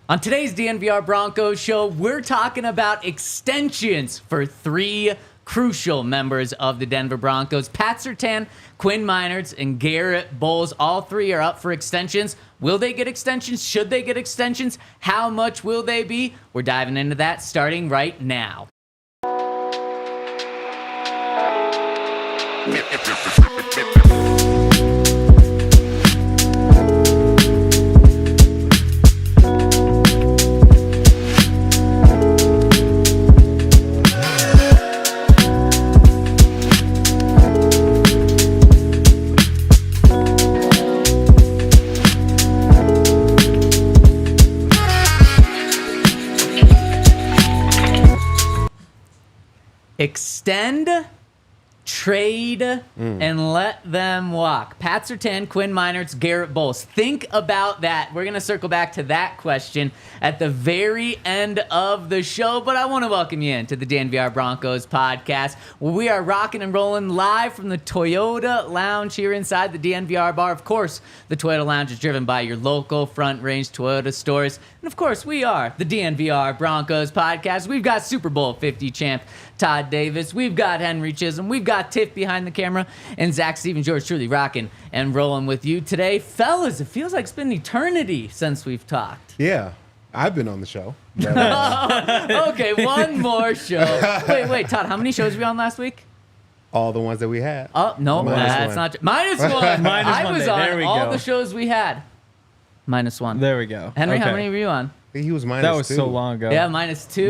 On today's DNVR Broncos show, we're talking about extensions for three crucial members of the Denver Broncos. Pat Surtain, Quinn Meinerz, and Garett Bolles. All three are up for extensions. Will they get extensions? Should they get extensions? How much will they be? We're diving into that starting right now. Extend, trade, and let them walk. Pat Surtain, Quinn Meinerz, Garett Bolles. Think about that. We're going to circle back to that question at the very end of the show, but I want to welcome you into the DNVR Broncos Podcast, where we are rocking and rolling live from the Toyota Lounge here inside the DNVR Bar. Of course, the Toyota Lounge is driven by your local Front Range Toyota stores. And of course, we are the DNVR Broncos Podcast. We've got Super Bowl 50 champ Todd Davis. We've got Henry Chisholm. We've got Tiff behind the camera. And Zach Stevens, yours truly, rocking and rolling with you today. Fellas, it feels like it's been an eternity since we've talked. Yeah, I've been on the show. Okay, one more show. Wait, Todd, how many shows were we on last week? All the ones that we had. Oh, no, that's not true. -1. I was on there we all go. the shows we had. -1. There we go. Henry, Okay. how many were you on? He was -2. That was so long ago. Yeah, -2.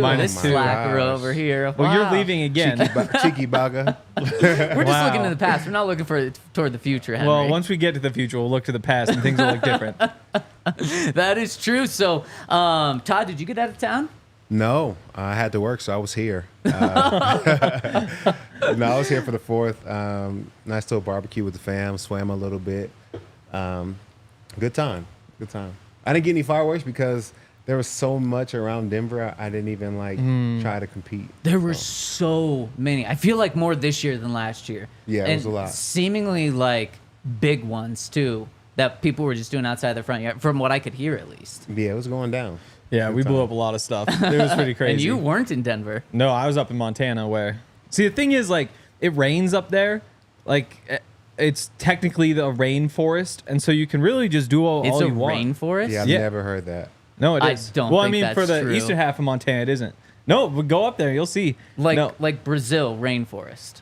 Minus This two. slacker Gosh. over here. Well, Wow. you're leaving again. Cheeky Baga. We're just Wow. looking to the past. We're not looking toward the future, Henry. Well, once we get to the future, we'll look to the past and things will look different. That is true. So, Todd, did you get out of town? No, I had to work, so I was here. No, I was here for the 4th. Nice little barbecue with the fam. Swam a little bit. Good time. Good time. I didn't get any fireworks because there was so much around Denver. I didn't even try to compete. There were so many. I feel like more this year than last year. Yeah, it and was a lot. Seemingly like big ones too that people were just doing outside their front yard, from what I could hear at least. Yeah, it was going down. Yeah, we blew up a lot of stuff. It was pretty crazy. And you weren't in Denver. No, I was up in Montana where... See, the thing is, like, it rains up there. Like, it's technically the rainforest, and so you can really just do all It's a you want. rainforest? Yeah, I've Yeah. never heard that. No, it I is. don't well, think I mean, that's for the true. eastern half of Montana, it isn't. No, but go up there, you'll see. Like Brazil rainforest.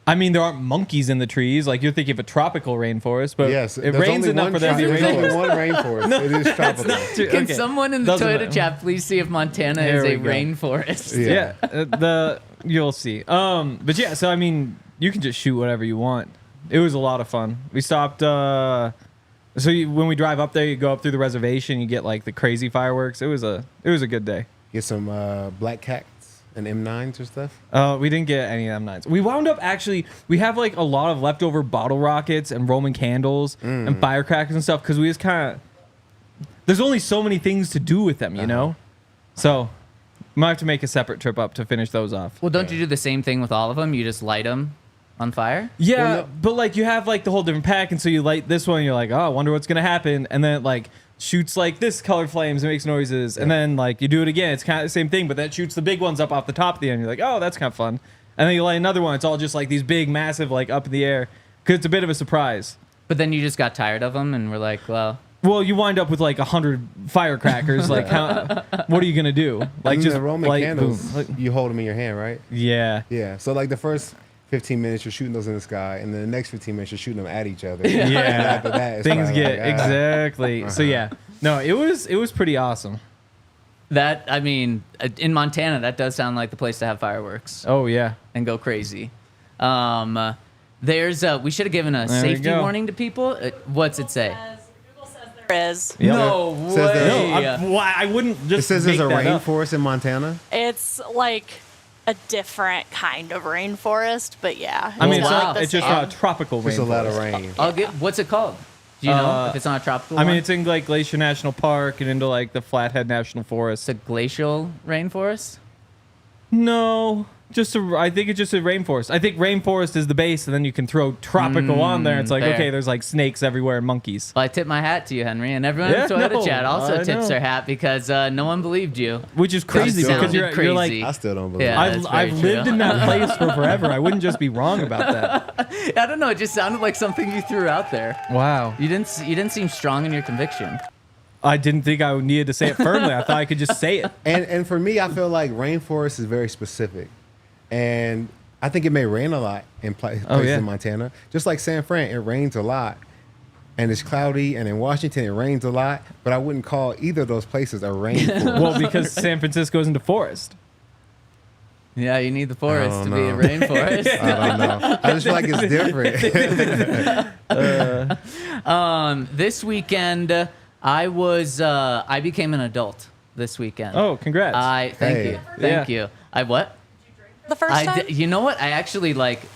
I mean, there aren't monkeys in the trees. Like, you're thinking of a tropical rainforest, but Yes, it there's rains only enough one for there to be There's only rainforest. one rainforest. It is tropical. Can Okay. someone in the Doesn't Toyota matter. chat please see if Montana There is a we go. rainforest? Yeah. Yeah, you'll see. But yeah, so I mean, you can just shoot whatever you want. It was a lot of fun. We stopped. When we drive up there, you go up through the reservation. You get like the crazy fireworks. It was a good day. Get some black cats and M9s or stuff. We didn't get any M9s. We wound up we have like a lot of leftover bottle rockets and Roman candles and firecrackers and stuff because we just kind of. There's only so many things to do with them, you know. So, might have to make a separate trip up to finish those off. Well, don't you do the same thing with all of them? You just light them on fire? Yeah, Well, no- but like you have like the whole different pack, and so you light this one, and you're like, oh, I wonder what's gonna happen, and then it like shoots like this colored flames and makes noises, and then like you do it again, it's kind of the same thing, but then it shoots the big ones up off the top of the end. You're like, oh, that's kind of fun, and then you light another one. It's all just like these big, massive, like up in the air, because it's a bit of a surprise. But then you just got tired of them and were like, well, Well, you wind up with like 100 firecrackers. Like, what are you gonna do? Like, And just the Roman light, candles, boom. Like, you hold them in your hand, right? yeah. Yeah. So like the first 15 minutes, you're shooting those in the sky, and then the next 15 minutes, you're shooting them at each other. Yeah. And after that, it's Things kinda get like, exactly. So yeah, no, it was pretty awesome. that, I mean, in Montana, that does sound like the place to have fireworks Oh yeah. and go crazy. We should have given a There we safety go. warning to people. What's it say? Google says there is. Yep. No Says that- way. No, I wouldn't just. It says there's make a that up. rainforest in Montana. It's like a different kind of rainforest, but yeah. I mean, Oh, wow. like the it's just same. not a tropical There's a lot of rainforest. rain. I'll get, what's it called? Do you know if it's not a tropical I mean, one? it's in like Glacier National Park and into like the Flathead National Forest. It's a glacial rainforest? No, I think it's just a rainforest. I think rainforest is the base, and then you can throw tropical on there. It's like, fair. okay, there's like snakes everywhere and monkeys. Well, I tip my hat to you, Henry, and everyone in Yeah, the Toyota no, chat also I tips know. their hat because no one believed you. Which is crazy That because sounded you're like, crazy. I still don't believe Yeah. it. that's I've very lived true. in that place for forever. I wouldn't just be wrong about that. I don't know. It just sounded like something you threw out there. Wow. You didn't seem strong in your conviction. I didn't think I needed to say it firmly. I thought I could just say it. And for me, I feel like rainforest is very specific. And I think it may rain a lot in places yeah. in Montana. Just like San Fran, it rains a lot. And it's cloudy. And in Washington, it rains a lot. But I wouldn't call either of those places a rainforest. Well, because San Francisco's into forest. Yeah, you need the forest I to don't be a know. rainforest. I don't know. I just feel like it's different. This weekend, I became an adult this weekend. Oh, congrats. Hey. Thank you. I what? The first time? You know what? I actually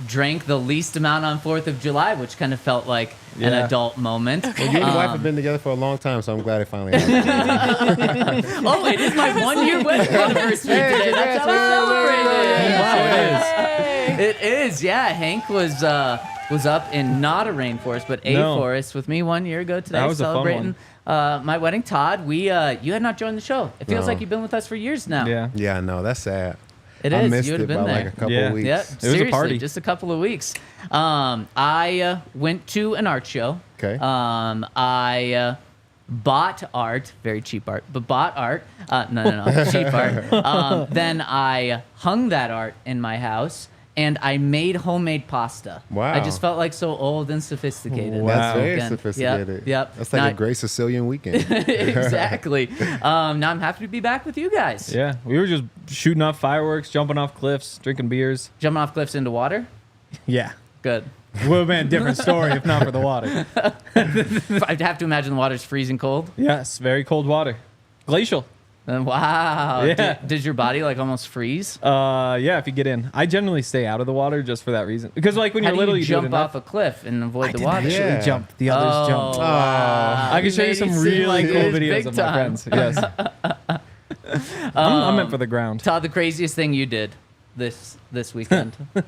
drank the least amount on 4th of July, which kind of felt like an Yeah. adult moment. Well, you and your wife have been together for a long time, so I'm glad it finally happened. Oh, it is my 1-year wedding anniversary today. That's how I celebrated. It is. Yeah, Hank was up in not a rainforest, but a No. forest with me 1 year ago today, That was a fun celebrating my wedding. Todd, you had not joined the show. It feels No. like you've been with us for years now. yeah. Yeah, no, that's sad. It I is. missed You would it have by been like there. a couple Yeah. of weeks. Yeah, was a seriously, party. just a couple of weeks. I went to an art show. Okay. I bought art, very cheap art, but bought art. No, cheap art. Then I hung that art in my house, and I made homemade pasta. Wow. I just felt like so old and sophisticated. Wow. That's very Weekend. sophisticated. Yep. That's like Now- a great Sicilian weekend. Exactly. Now I'm happy to be back with you guys. Yeah. We were just shooting off fireworks, jumping off cliffs, drinking beers. Jumping off cliffs into water. Yeah. Good. Would have been a different story if not for the water. I'd have to imagine the water's freezing cold. Yes. Very cold water. Glacial. Wow. Yeah. Did your body almost freeze? Yeah, if you get in. I generally stay out of the water just for that reason. Because like when How you're do little, you you do it jump enough. off a cliff and avoid the didn't water? actually Yeah. jump. The others jumped. Wow. I can show you Made some it seem really like cool it was videos big of my time. friends. Yes. I'm meant for the ground. Todd, the craziest thing you did this weekend. We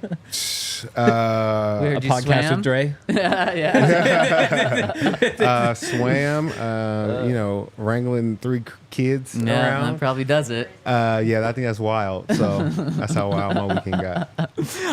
Uh, A heard you podcast swam. with Dre. Yeah. swam, wrangling 3 kids Yeah, around. that probably does it. Yeah, I think that's wild. So that's how wild my weekend got.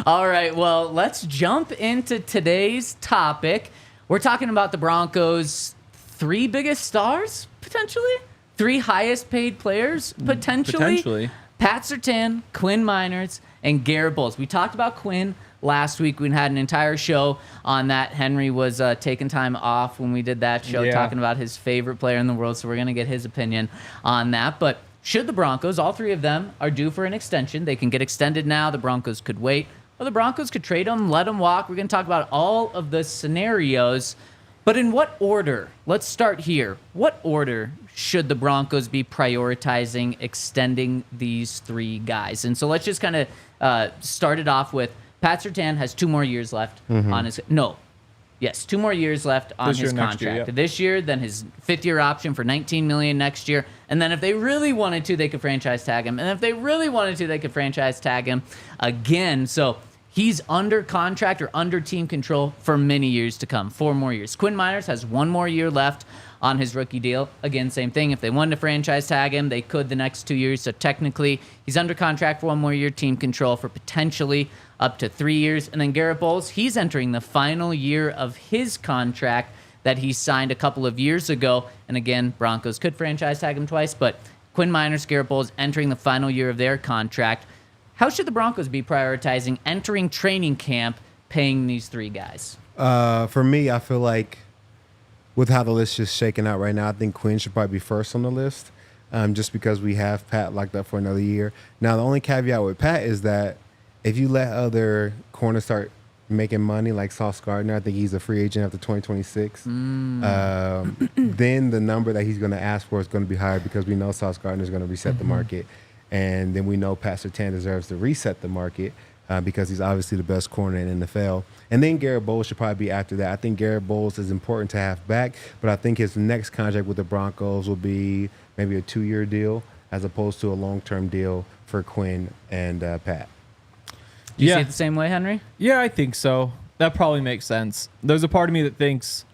All right, well, let's jump into today's topic. We're talking about the Broncos' 3 biggest stars, potentially? 3 highest paid players, potentially? Potentially. Pat Surtain, Quinn Meinerz, and Garett Bolles. We talked about Quinn last week. We had an entire show on that. Henry was taking time off when we did that show, Yeah. talking about his favorite player in the world, so we're going to get his opinion on that. But should the Broncos, all 3 of them, are due for an extension. They can get extended now. The Broncos could wait. Or the Broncos could trade them, let them walk. We're going to talk about all of the scenarios. But in what order? Let's start here. What order should the Broncos be prioritizing extending these 3 guys? And so let's just kind of start it off with Pat Surtain has 2 more years left on his 2 more years left on This his year, next year, contract. yep. This year, then his 5th-year option for $19 million next year, and then if they really wanted to, they could franchise tag him, and if they really wanted to, they could franchise tag him again. So he's under contract or under team control for many years to come, 4 more years. Quinn Meinerz has 1 more year left on his rookie deal. Again, same thing. If they wanted to franchise tag him, they could the next 2 years. So technically, he's under contract for 1 more year, team control for potentially up to 3 years. And then Garett Bolles, he's entering the final year of his contract that he signed a couple of years ago. And again, Broncos could franchise tag him twice, but Quinn Meinerz, Garett Bolles entering the final year of their contract. How should the Broncos be prioritizing entering training camp, paying these 3 guys? For me, I feel like with how the list is shaking out right now, I think Quinn should probably be first on the list, just because we have Pat locked up for another year. Now, the only caveat with Pat is that if you let other corners start making money, like Sauce Gardner, I think he's a free agent after 2026, then the number that he's going to ask for is going to be higher because we know Sauce Gardner is going to reset the market. And then we know Pat Surtain deserves to reset the market because he's obviously the best corner in the NFL. And then Garett Bolles should probably be after that. I think Garett Bolles is important to have back, but I think his next contract with the Broncos will be maybe a 2-year deal. as opposed to a long-term deal for Quinn and Pat. Do you see it the same way, Henry? Yeah, I think so. That probably makes sense. There's a part of me that thinks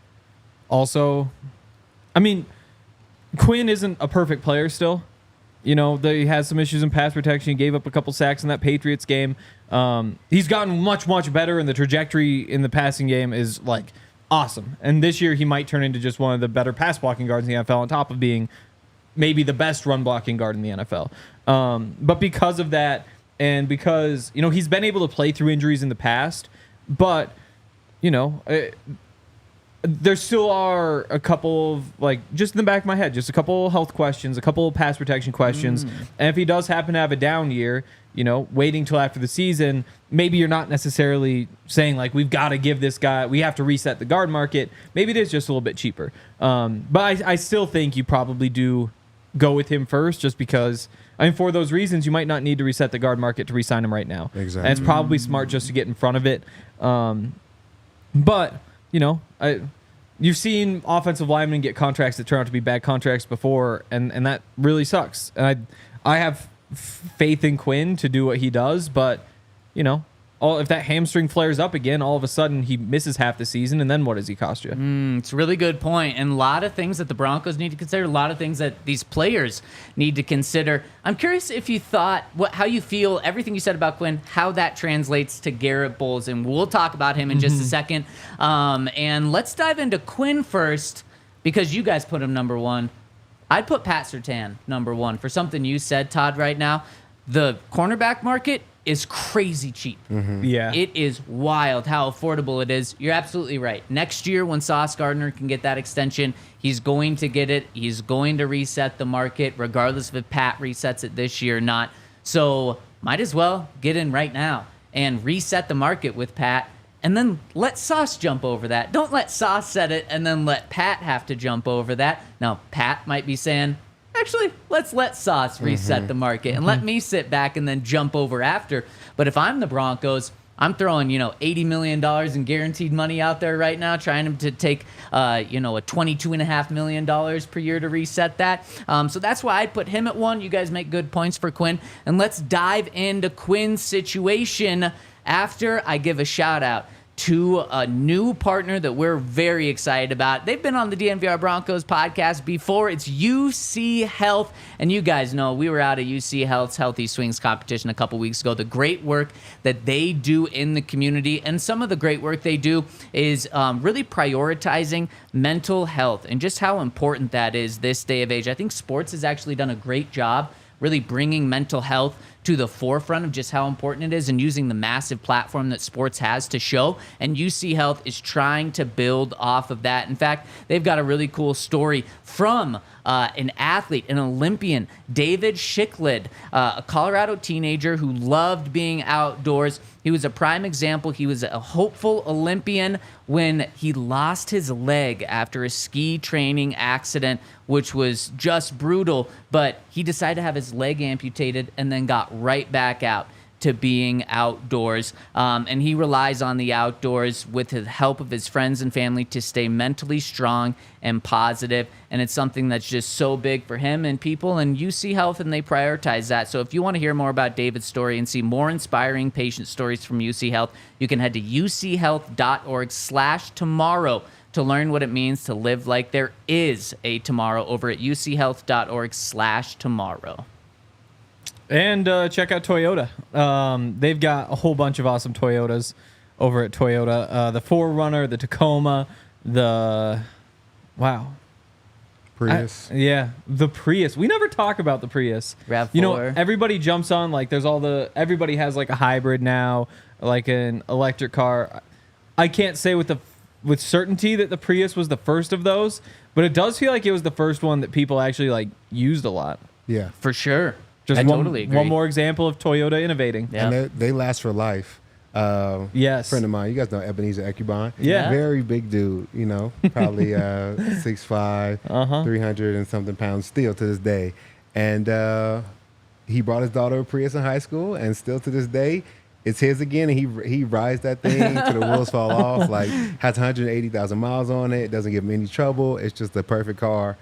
also, I mean, Quinn isn't a perfect player still. You know, he has some issues in pass protection. He gave up a couple sacks in that Patriots game. He's gotten much, much better, and the trajectory in the passing game is, like, awesome. And this year he might turn into just one of the better pass blocking guards in the NFL on top of being maybe the best run blocking guard in the NFL. But because of that, and because, you know, he's been able to play through injuries in the past, but, you know, there still are a couple of, like, just in the back of my head, just a couple of health questions, a couple of pass protection questions. And if he does happen to have a down year, you know, waiting till after the season, maybe you're not necessarily saying, like, we've got to give this guy, we have to reset the guard market. Maybe it is just a little bit cheaper. But I still think you probably do go with him first, just because, I mean, for those reasons, you might not need to reset the guard market to re-sign him right now. Exactly. And it's probably smart just to get in front of it. But, you know, you've seen offensive linemen get contracts that turn out to be bad contracts before, and that really sucks. And I have faith in Quinn to do what he does, but, you know, if that hamstring flares up again, all of a sudden he misses half the season, and then what does he cost you? It's a really good point, and a lot of things that the Broncos need to consider, a lot of things that these players need to consider. I'm curious if you thought, how you feel, everything you said about Quinn, how that translates to Garett Bolles, and we'll talk about him in just a second. And let's dive into Quinn first, because you guys put him number one. I'd put Pat Surtain number one for something you said, Todd, right now. The cornerback market is crazy cheap. Yeah. It is wild how affordable it is. You're absolutely right. Next year, when Sauce Gardner can get that extension, he's going to get it. He's going to reset the market, regardless of if Pat resets it this year or not. So might as well get in right now and reset the market with Pat, and then let Sauce jump over that. Don't let Sauce set it and then let Pat have to jump over that. Now, Pat might be saying, actually, let's let Sauce reset the market and let me sit back and then jump over after. But if I'm the Broncos, I'm throwing, $80 million in guaranteed money out there right now, trying to take, a $22.5 million per year to reset that. So that's why I put him at one. You guys make good points for Quinn. And let's dive into Quinn's situation after I give a shout out to a new partner that we're very excited about. They've been on the DNVR Broncos podcast before. It's UC Health. And you guys know we were out at UC Health's Healthy Swings competition a couple weeks ago. The great work that they do in the community, and some of the great work they do is really prioritizing mental health and just how important that is this day of age. I think sports has actually done a great job really bringing mental health to the forefront of just how important it is and using the massive platform that sports has to show. And UC Health is trying to build off of that. In fact, they've got a really cool story from an athlete, an Olympian, David Schicklid, a Colorado teenager who loved being outdoors. He was a prime example. He was a hopeful Olympian when he lost his leg after a ski training accident, which was just brutal. But he decided to have his leg amputated and then got right back out to being outdoors. And he relies on the outdoors with the help of his friends and family to stay mentally strong and positive. And it's something that's just so big for him and people and UC Health, and they prioritize that. So if you want to hear more about David's story and see more inspiring patient stories from UC Health, you can head to uchealth.org/tomorrow to learn what it means to live like there is a tomorrow over at uchealth.org/tomorrow. And check out Toyota. They've got a whole bunch of awesome Toyotas over at Toyota. The 4Runner, the Tacoma, the Prius. The Prius. We never talk about the Prius. RAV4. Everybody jumps on, like, everybody has, like, a hybrid now, like an electric car. I can't say with certainty that the Prius was the first of those, but it does feel like it was the first one that people actually, like, used a lot. Yeah. For sure. Just I totally agree. One more example of Toyota innovating. Yeah. And they last for life. Yes. Friend of mine, you guys know Ebenezer Ecubon. Yeah. Very big dude, probably 6'5", 300 and something pounds still to this day. And he brought his daughter a Prius in high school, and still to this day, it's his again. And he rides that thing till the wheels fall off. Like, has 180,000 miles on it. Doesn't give him any trouble. It's just the perfect car.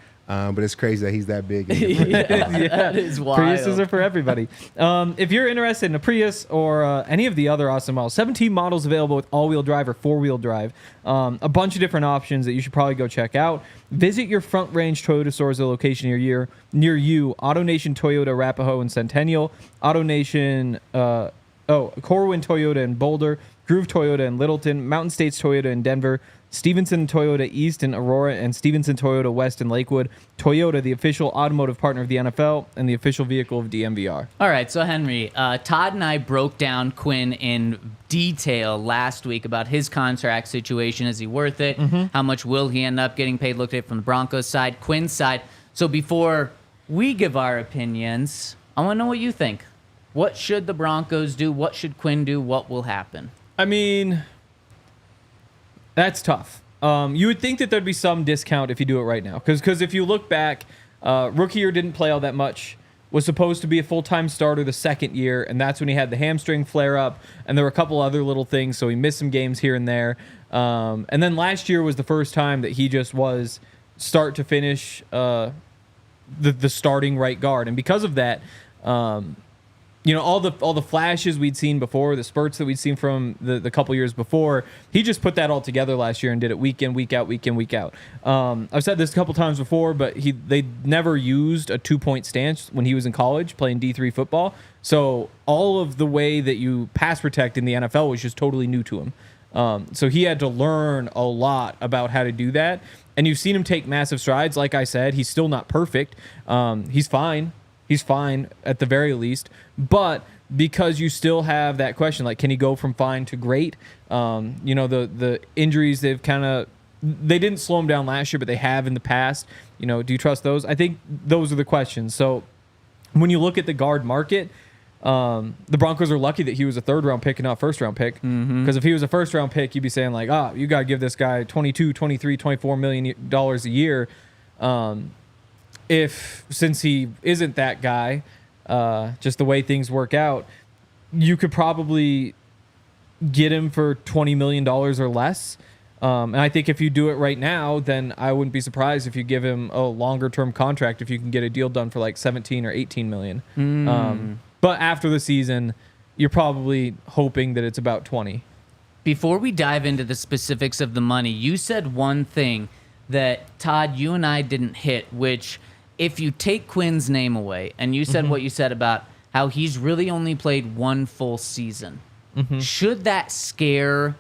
but it's crazy that he's that big. That is wild. Priuses are for everybody. If you're interested in a Prius or any of the other awesome models, 17 models available with all-wheel drive or four-wheel drive. A bunch of different options that you should probably go check out. Visit your Front Range Toyota stores at a location near you. AutoNation Toyota Arapahoe and Centennial. AutoNation, Corwin Toyota in Boulder. Groove Toyota in Littleton. Mountain States Toyota in Denver. Stevenson Toyota East in Aurora, and Stevenson Toyota West in Lakewood. Toyota, the official automotive partner of the NFL and the official vehicle of DNVR. All right, so Henry, Todd and I broke down Quinn in detail last week about his contract situation. Is he worth it? How much will he end up getting paid? Looked at it from the Broncos side, Quinn's side. So before we give our opinions, I want to know what you think. What should the Broncos do? What should Quinn do? What will happen? I mean, that's tough. You would think that there'd be some discount if you do it right now. Because if you look back, rookie year didn't play all that much. Was supposed to be a full-time starter the second year, and that's when he had the hamstring flare-up, and there were a couple other little things, so he missed some games here and there. And then last year was the first time that he just was start to finish the starting right guard. And because of that, all the flashes we'd seen before, the spurts that we'd seen from the couple years before, he just put that all together last year and did it week in, week out, week in, week out. I've said this a couple times before, but they never used a 2-point stance when he was in college playing D3 football. So all of the way that you pass protect in the NFL was just totally new to him. So he had to learn a lot about how to do that. And you've seen him take massive strides. Like I said, he's still not perfect. He's fine. He's fine at the very least, but because you still have that question, like, can he go from fine to great? The injuries, they didn't slow him down last year, but they have in the past. Do you trust those? I think those are the questions. So when you look at the guard market, the Broncos are lucky that he was a third-round pick and not first-round pick. Because if he was a first-round pick, you'd be saying like, you got to give this guy $22, $23, $24 million a year. Since he isn't that guy, just the way things work out, you could probably get him for $20 million or less. And I think if you do it right now, then I wouldn't be surprised if you give him a longer term contract if you can get a deal done for like 17 or 18 million. But after the season, you're probably hoping that it's about 20. Before we dive into the specifics of the money, you said one thing that, Todd, you and I didn't hit, which if you take Quinn's name away, and you said what you said about how he's really only played one full season, should that scare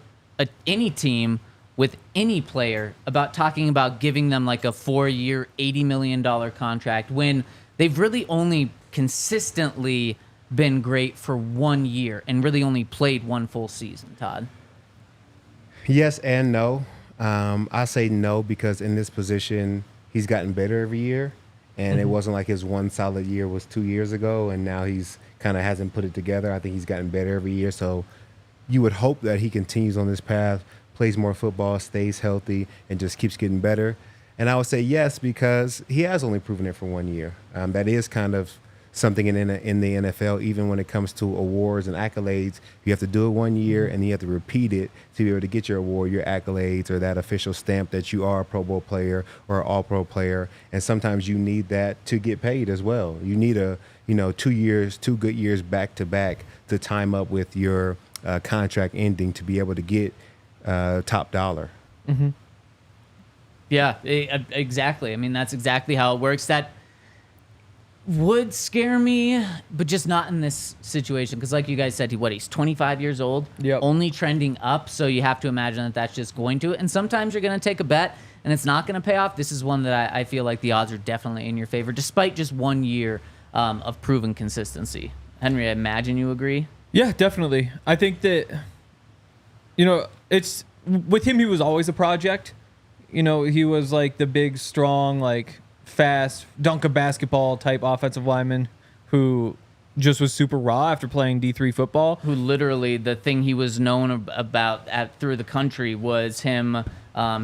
any team with any player about talking about giving them like a 4-year, $80 million contract when they've really only consistently been great for 1 year and really only played one full season, Todd? Yes and no. I say no because in this position, he's gotten better every year. And it wasn't like his one solid year was 2 years ago, and now he's kind of hasn't put it together. I think he's gotten better every year. So you would hope that he continues on this path, plays more football, stays healthy, and just keeps getting better. And I would say yes because he has only proven it for 1 year. That is kind of something in the NFL, even when it comes to awards and accolades. You have to do it 1 year, and you have to repeat it to be able to get your award, your accolades, or that official stamp that you are a Pro Bowl player or an All-Pro player. And sometimes you need that to get paid as well. You need 2 good years back to back to time up with your contract ending to be able to get top dollar. Yeah, exactly. I mean, that's exactly how it works. That would scare me, but just not in this situation. Because like you guys said, he's 25 years old, only trending up. So you have to imagine that that's just going to. And sometimes you're going to take a bet and it's not going to pay off. This is one that I feel like the odds are definitely in your favor, despite just 1 year of proven consistency. Henry, I imagine you agree? Yeah, definitely. I think that, it's with him, he was always a project. He was like the big, strong, like fast, dunk a basketball type offensive lineman who just was super raw after playing D3 football. Who literally, the thing he was known about through the country was him,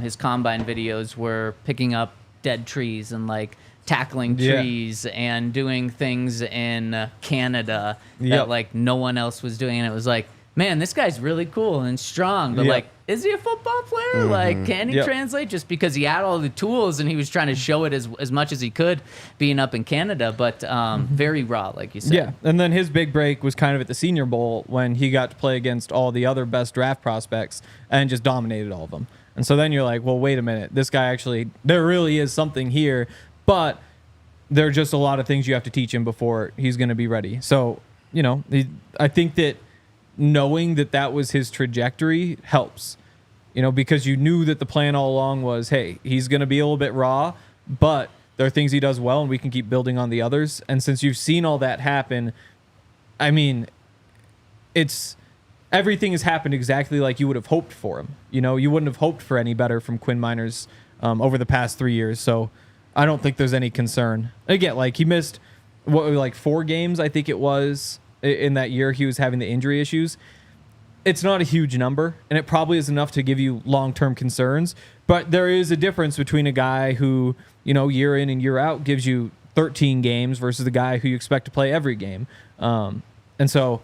his combine videos were picking up dead trees and like tackling trees and doing things in Canada that like no one else was doing. And it was like, man, this guy's really cool and strong, but Yep. like, is he a football player? Like, can he Yep. translate? Just because he had all the tools and he was trying to show it as much as he could being up in Canada, but very raw, like you said. Yeah, and then his big break was kind of at the Senior Bowl when he got to play against all the other best draft prospects and just dominated all of them. And so then you're like, well, wait a minute. This guy actually, there really is something here, but there are just a lot of things you have to teach him before he's going to be ready. So, I think that knowing that was his trajectory helps, because you knew that the plan all along was, hey, he's going to be a little bit raw, but there are things he does well and we can keep building on the others. And since you've seen all that happen, I mean, everything has happened exactly like you would have hoped for him. You wouldn't have hoped for any better from Quinn Meinerz over the past 3 years. So I don't think there's any concern. Again, like he missed 4 games, I think it was, in that year he was having the injury issues. It's not a huge number, and it probably is enough to give you long-term concerns. But there is a difference between a guy who, year in and year out gives you 13 games versus the guy who you expect to play every game. And so,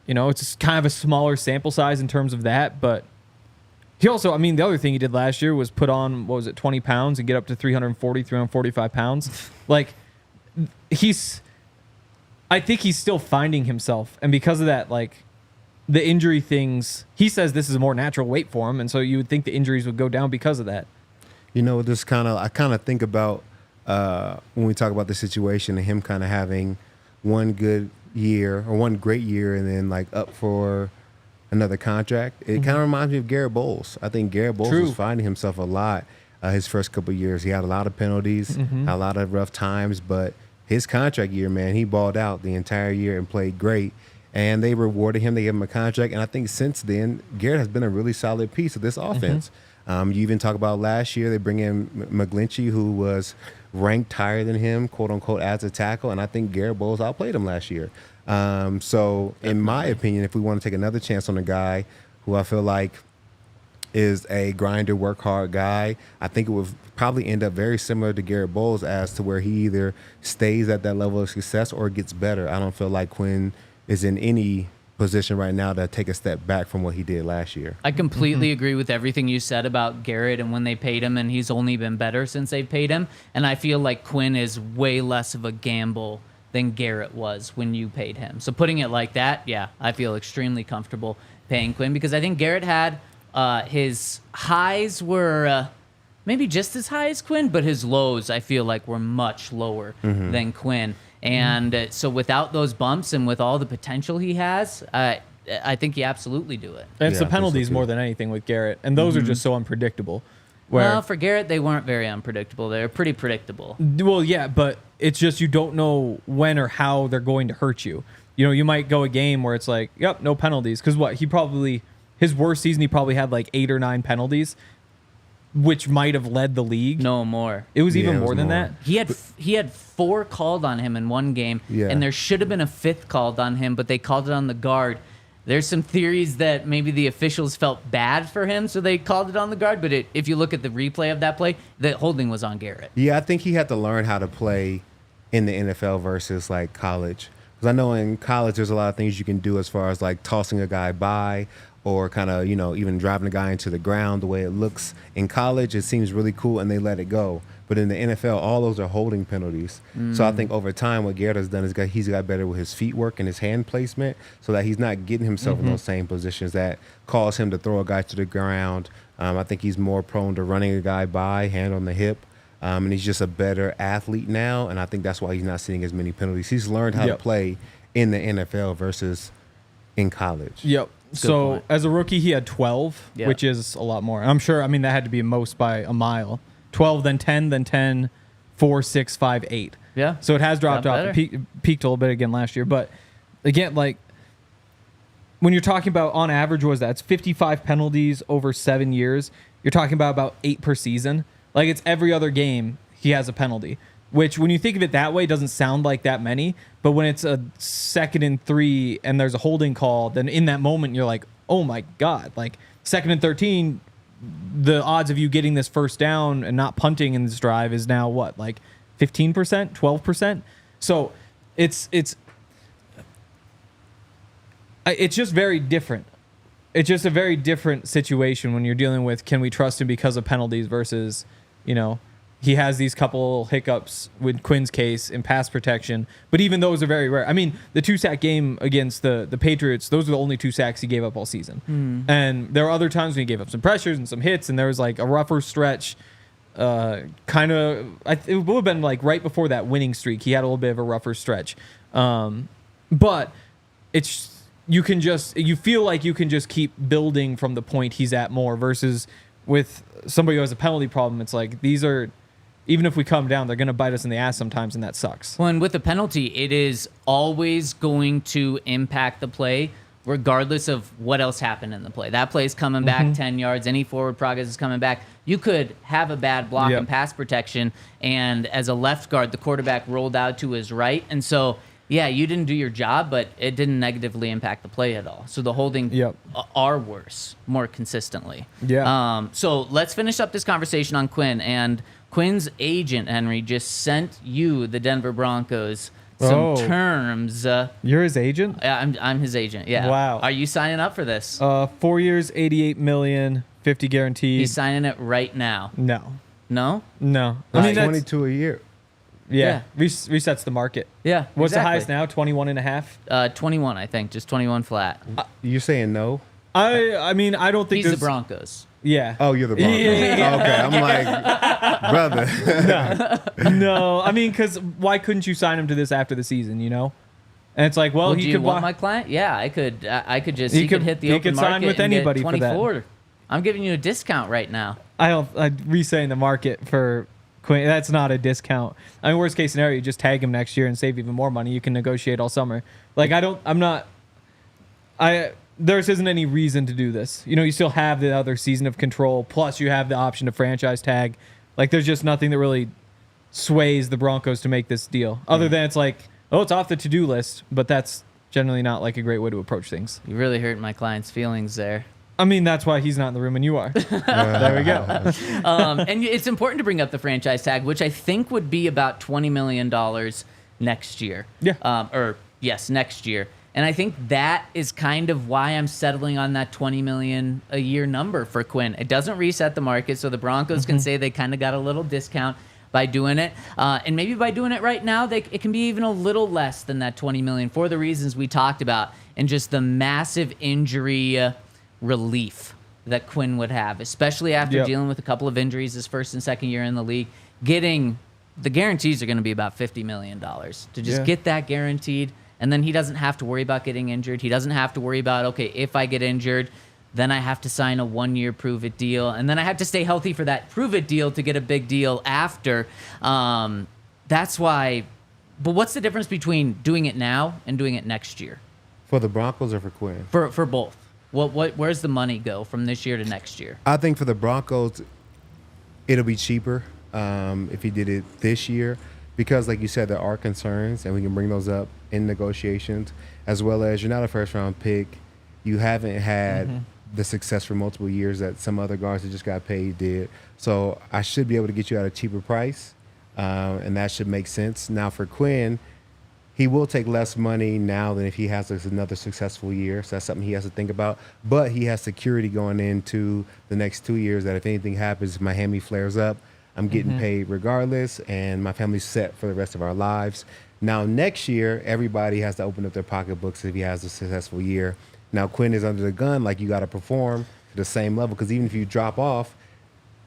it's kind of a smaller sample size in terms of that. But he also, the other thing he did last year was put on, 20 pounds and get up to 345 pounds. Like, I think he's still finding himself. And because of that, like, the injury things, he says this is a more natural weight for him. And so you would think the injuries would go down because of that. I kind of think about when we talk about the situation and him kind of having one good year or one great year and then like up for another contract. It kind of reminds me of Garett Bolles. I think Garett Bolles was finding himself a lot his first couple of years. He had a lot of penalties, had a lot of rough times, but his contract year, man, he balled out the entire year and played great. And they rewarded him. They gave him a contract. And I think since then, Garett has been a really solid piece of this offense. You even talk about last year, they bring in McGlinchey, who was ranked higher than him, quote unquote, as a tackle. And I think Garett Bolles outplayed him last year. So in my opinion, if we want to take another chance on a guy who I feel like is a grinder, work hard guy, I think it would probably end up very similar to Garett Bolles as to where he either stays at that level of success or gets better. I don't feel like Quinn is in any position right now to take a step back from what he did last year. I completely agree with everything you said about Garett and when they paid him, and he's only been better since they've paid him. And I feel like Quinn is way less of a gamble than Garett was when you paid him. So putting it like that, yeah, I feel extremely comfortable paying Quinn because I think Garett had his highs were maybe just as high as Quinn, but his lows I feel like were much lower than Quinn. And so without those bumps and with all the potential he has, I think you absolutely do it. And it's the penalties more than anything with Garett. And those are just so unpredictable. Well, for Garett, they weren't very unpredictable. They were pretty predictable. Well, yeah, but it's just you don't know when or how they're going to hurt you. You might go a game where it's like, yep, no penalties. Because his worst season, he probably had like 8 or 9 penalties, which might have led the league. No more. It was even more than that. He had 4 called on him in one game, and there should have been a 5th called on him, but they called it on the guard. There's some theories that maybe the officials felt bad for him, so they called it on the guard. But if you look at the replay of that play, the holding was on Garett. Yeah, I think he had to learn how to play in the NFL versus like college. Because I know in college there's a lot of things you can do as far as like tossing a guy by or kind of, even driving a guy into the ground the way it looks. In college, it seems really cool and they let it go. But in the NFL, all those are holding penalties. So I think over time, what Garett has done is he's got better with his feet work and his hand placement so that he's not getting himself in those same positions that cause him to throw a guy to the ground. I think he's more prone to running a guy by, hand on the hip. And he's just a better athlete now. And I think that's why he's not seeing as many penalties. He's learned how to play in the NFL versus in college. Yep. So as a rookie, he had 12, which is a lot more. I'm sure, that had to be most by a mile. 12, then 10, 4, 6, 5, 8. Yeah. So it has dropped off. Peaked a little bit again last year. But again, like when you're talking about on average, it's 55 penalties over 7 years. You're talking about 8 per season. Like it's every other game he has a penalty, which when you think of it that way, doesn't sound like that many. But when it's a 2nd and 3 and there's a holding call, then in that moment, you're like, oh my God, like 2nd and 13, the odds of you getting this first down and not punting in this drive is now what, like 15%, 12%? So it's It's just very different. It's just a very different situation when you're dealing with, can we trust him because of penalties versus, he has these couple hiccups with Quinn's case in pass protection, but even those are very rare. I mean, the 2-sack game against the Patriots, those are the only 2 sacks he gave up all season. And there were other times when he gave up some pressures and some hits, and there was like a rougher stretch. It would have been like right before that winning streak. He had a little bit of a rougher stretch. But you feel like you can just keep building from the point he's at more versus with somebody who has a penalty problem. It's like, even if we come down, they're going to bite us in the ass sometimes, and that sucks. Well, and with a penalty, it is always going to impact the play regardless of what else happened in the play. That play is coming back 10 yards. Any forward progress is coming back. You could have a bad block in pass protection, and as a left guard, the quarterback rolled out to his right. And so, yeah, you didn't do your job, but it didn't negatively impact the play at all. So the holding are worse more consistently. Yeah. So let's finish up this conversation on Quinn. And Quinn's agent, Henry, just sent you, the Denver Broncos, some terms. You're his agent? I'm his agent, yeah. Wow. Are you signing up for this? 4 years, $88 million, 50 guaranteed. He's signing it right now. No. No? No. I mean, 22 a year. Yeah. Resets the market. Yeah. What's exactly. the highest now? 21 and a half? 21, I think. Just 21 flat. You're saying no? I mean, I don't think He's the Broncos. Yeah. Oh, you're the Broncos. Yeah. Okay, I'm like, brother. No, I mean, because why couldn't you sign him to this after the season, And it's like, well, Do he you could want my client? Yeah, I could. He could hit the open could sign market with and anybody get for that. 24. I'm giving you a discount right now. I'd re-saying the market for Quinn. That's not a discount. I mean, worst case scenario, you just tag him next year and save even more money. You can negotiate all summer. Like, there isn't any reason to do this. You still have the other season of control, plus you have the option to franchise tag. Like, there's just nothing that really sways the Broncos to make this deal. Other than it's like, it's off the to-do list, but that's generally not like a great way to approach things. You really hurt my client's feelings there. I mean, that's why he's not in the room and you are. There we go. And it's important to bring up the franchise tag, which I think would be about $20 million next year. Yeah. Next year. And I think that is kind of why I'm settling on that $20 million a year number for Quinn. It doesn't reset the market, so the Broncos can say they kind of got a little discount by doing it. And maybe by doing it right now, it can be even a little less than that $20 million for the reasons we talked about and just the massive injury relief that Quinn would have, especially after dealing with a couple of injuries his first and second year in the league. Getting the guarantees are going to be about $50 million to just get that guaranteed. And then he doesn't have to worry about getting injured. He doesn't have to worry about, okay, if I get injured, then I have to sign a 1-year prove-it deal. And then I have to stay healthy for that prove-it deal to get a big deal after. That's why. But what's the difference between doing it now and doing it next year? For the Broncos or for Quinn? For both. Where's the money go from this year to next year? I think for the Broncos, it'll be cheaper if he did it this year. Because, like you said, there are concerns, and we can bring those up in negotiations, as well as you're not a first-round pick. You haven't had the success for multiple years that some other guards that just got paid did. So I should be able to get you at a cheaper price, and that should make sense. Now, for Quinn, he will take less money now than if he has another successful year. So that's something he has to think about. But he has security going into the next 2 years that if anything happens, if my hammy flares up, I'm getting paid regardless, and my family's set for the rest of our lives. Now, next year, everybody has to open up their pocketbooks if he has a successful year. Now, Quinn is under the gun, like you got to perform to the same level, because even if you drop off,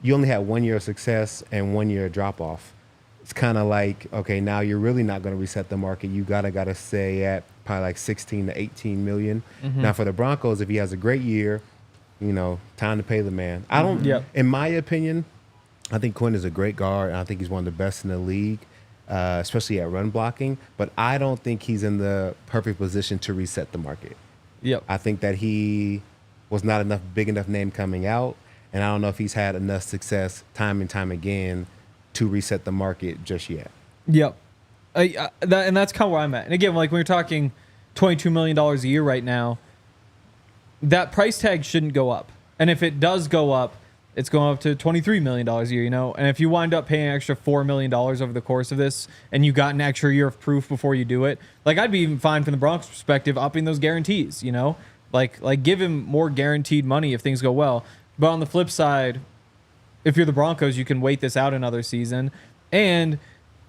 you only had 1 year of success and 1 year of drop off. It's kind of like, okay, now you're really not going to reset the market. You gotta stay at probably like 16 to 18 million. Now, for the Broncos, if he has a great year, time to pay the man. I don't, in my opinion, I think Quinn is a great guard, and I think he's one of the best in the league, especially at run blocking. But I don't think he's in the perfect position to reset the market. I think that he was not big enough name coming out, and I don't know if he's had enough success time and time again to reset the market just yet. And that's kind of where I'm at. And again, like when you're talking $22 million a year right now, that price tag shouldn't go up. And if it does go up, it's going up to $23 million a year, you know? And if you wind up paying an extra $4 million over the course of this and you got an extra year of proof before you do it, like I'd be even fine from the Broncos perspective upping those guarantees, you know? Like give him more guaranteed money if things go well. But on the flip side, if you're the Broncos, you can wait this out another season. And,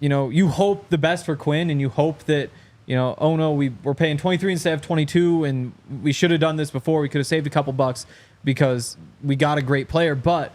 you know, you hope the best for Quinn and you hope that, you know, oh no, we're paying 23 instead of 22 and we should have done this before. We could have saved a couple bucks because we got a great player, but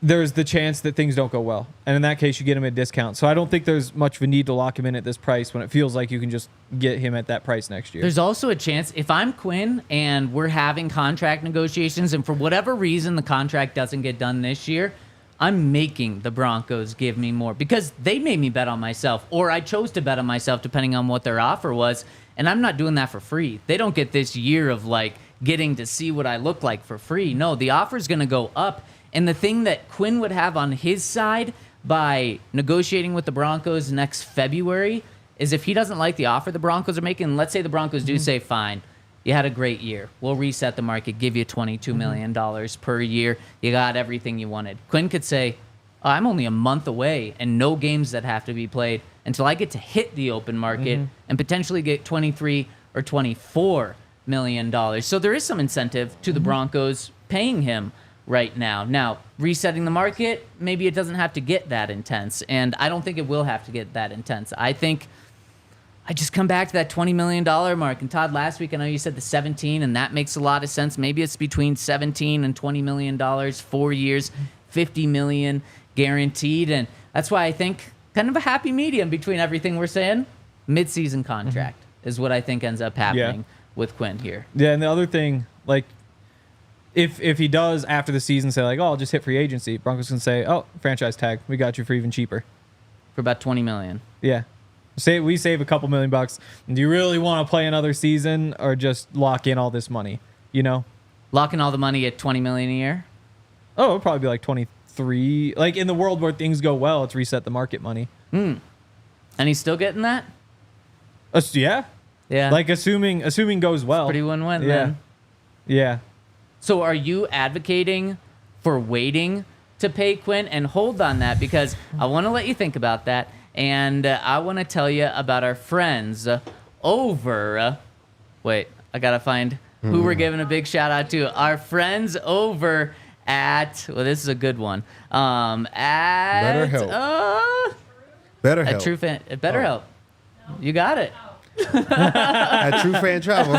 there's the chance that things don't go well. And in that case, you get him at a discount. So I don't think there's much of a need to lock him in at this price when it feels like you can just get him at that price next year. There's also a chance, if I'm Quinn and we're having contract negotiations and for whatever reason the contract doesn't get done this year, I'm making the Broncos give me more because they made me bet on myself, or I chose to bet on myself depending on what their offer was, and I'm not doing that for free. They don't get this year of like getting to see what I look like for free. No, the offer is going to go up. And the thing that Quinn would have on his side by negotiating with the Broncos next February is if he doesn't like the offer the Broncos are making, let's say the Broncos do say, fine, you had a great year. We'll reset the market, give you $22 million per year. You got everything you wanted. Quinn could say, I'm only a month away and no games that have to be played until I get to hit the open market and potentially get 23 or $24 million. So there is some incentive to the Broncos paying him right now. Now, resetting the market, maybe it doesn't have to get that intense, and I don't think it will have to get that intense. I think I just come back to that $20 million mark. And Todd, last week I know you said the 17, and that makes a lot of sense. Maybe it's between 17 and $20 million, 4 years, $50 million guaranteed, and that's why I think kind of a happy medium between everything we're saying. Mid-season contract is what I think ends up happening with Quinn here. Yeah, and the other thing, like, if he does after the season say like, oh, I'll just hit free agency, Broncos can say, oh, franchise tag, we got you for even cheaper, for about $20 million. Yeah, say we save a couple $1 million. Do you really want to play another season or just lock in all this money? You know, locking all the money at $20 million a year. Oh, it'll probably be like 23. Like in the world where things go well, it's reset the market money. And he's still getting that. Yeah. Like assuming goes well, pretty win-win. Then. Yeah. So are you advocating for waiting to pay Quinn? And hold on that, because I want to let you think about that. And I want to tell you about our friends over... wait, I got to find who we're giving a big shout out to. Our friends over at... well, this is a good one. At... BetterHelp. BetterHelp. At True Fan... At BetterHelp. Oh. You got it. At True Fan Travel.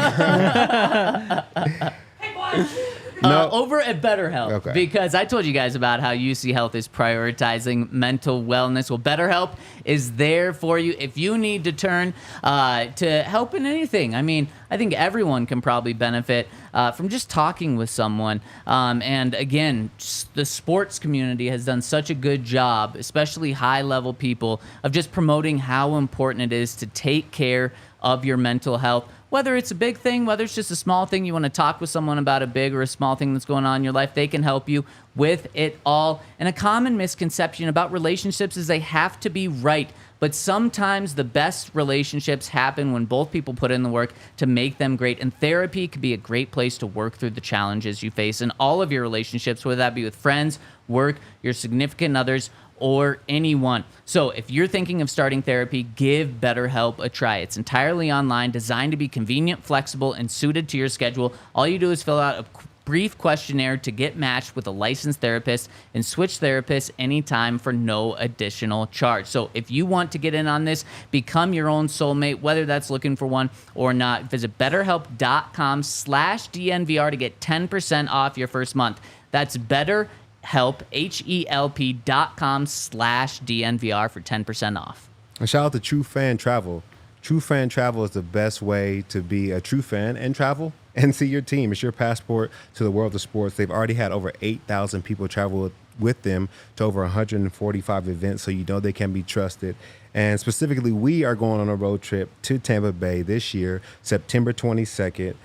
Over at BetterHelp, okay. Because I told you guys about how UC Health is prioritizing mental wellness. Well, BetterHelp is there for you if you need to turn to help in anything. I mean, I think everyone can probably benefit from just talking with someone. And again, the sports community has done such a good job, especially high-level people, of just promoting how important it is to take care of your mental health. Whether it's a big thing, whether it's just a small thing, you want to talk with someone about a big or a small thing that's going on in your life, they can help you with it all. And a common misconception about relationships is they have to be right. But sometimes the best relationships happen when both people put in the work to make them great. And therapy can be a great place to work through the challenges you face in all of your relationships, whether that be with friends, work, your significant others, or anyone. So if you're thinking of starting therapy, give BetterHelp a try. It's entirely online, designed to be convenient, flexible, and suited to your schedule. All you do is fill out a brief questionnaire to get matched with a licensed therapist and switch therapists anytime for no additional charge. So if you want to get in on this, become your own soulmate, whether that's looking for one or not, visit betterhelp.com/DNVR to get 10% off your first month. That's BetterHelp, HELP.com/DNVR for 10% off. And shout out to True Fan Travel. True Fan Travel is the best way to be a true fan and travel and see your team. It's your passport to the world of sports. They've already had over 8,000 people travel with them to over 145 events, so you know they can be trusted. And specifically, we are going on a road trip to Tampa Bay this year, September 22nd,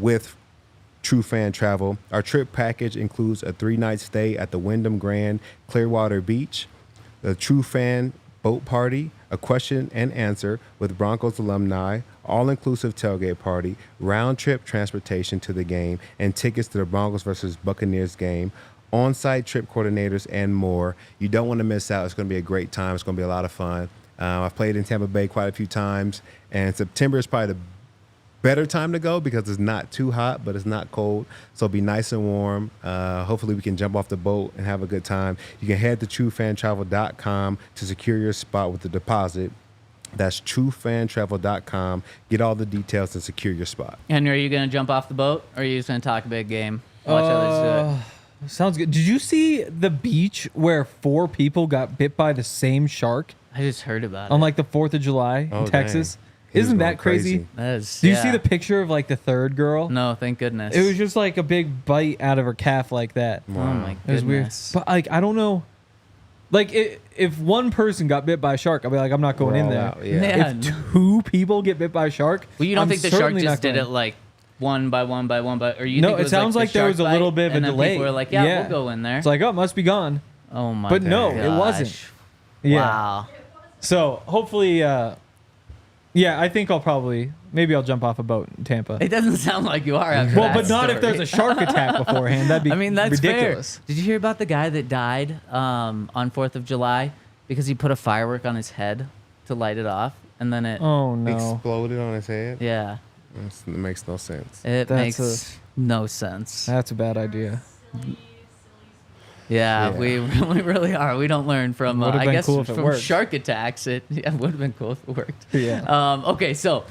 with True Fan Travel. Our trip package includes a 3-night stay at the Wyndham Grand Clearwater Beach, the True Fan boat party, a question and answer with Broncos alumni, all-inclusive tailgate party, round-trip transportation to the game, and tickets to the Broncos versus Buccaneers game, on-site trip coordinators, and more. You don't want to miss out. It's going to be a great time. It's going to be a lot of fun. I've played in Tampa Bay quite a few times, and September is probably the better time to go because it's not too hot, but it's not cold. So it'll be nice and warm. Hopefully we can jump off the boat and have a good time. You can head to truefantravel.com to secure your spot with a deposit. That's truefantravel.com. Get all the details and secure your spot. Henry, are you going to jump off the boat, or are you just going to talk a big game? Watch others do it. Sounds good. Did you see the beach where 4 people got bit by the same shark I just heard about on it. like the 4th of July Oh, in Texas? dang. He was Isn't going that crazy? That is, Do you see the picture of like the 3rd girl? No, thank goodness. It was just like a big bite out of her calf like that. Oh my It was weird. goodness. But like, I don't know. Like, if one person got bit by a shark, I'll be like, I'm not going We're in all there. out, yeah. Yeah. If 2 people get bit by a shark, Well, you don't I'm think the shark certainly just not did going. it like one by one by one, or you No, think it sounds the like there shark was a little bite, bit of a and then delay. People were like, yeah, we'll go in there. It's like, oh, it must be gone. Oh my But no, gosh. it wasn't. Yeah. Wow. So hopefully, yeah, I think maybe I'll jump off a boat in Tampa. It doesn't sound like you are after Well, that but not if story. there's a shark attack beforehand. That'd be I mean, that's ridiculous. fair. Did you hear about the guy that died on 4th of July because he put a firework on his head to light it off, and then it, Oh no. Exploded on his head? yeah, It makes no sense. it That's makes no sense. That's a bad idea. Yeah, Yeah. we really are. We don't learn from, Would've I been guess, cool if it from worked. shark attacks. It would have been cool if it worked. Yeah. Okay, so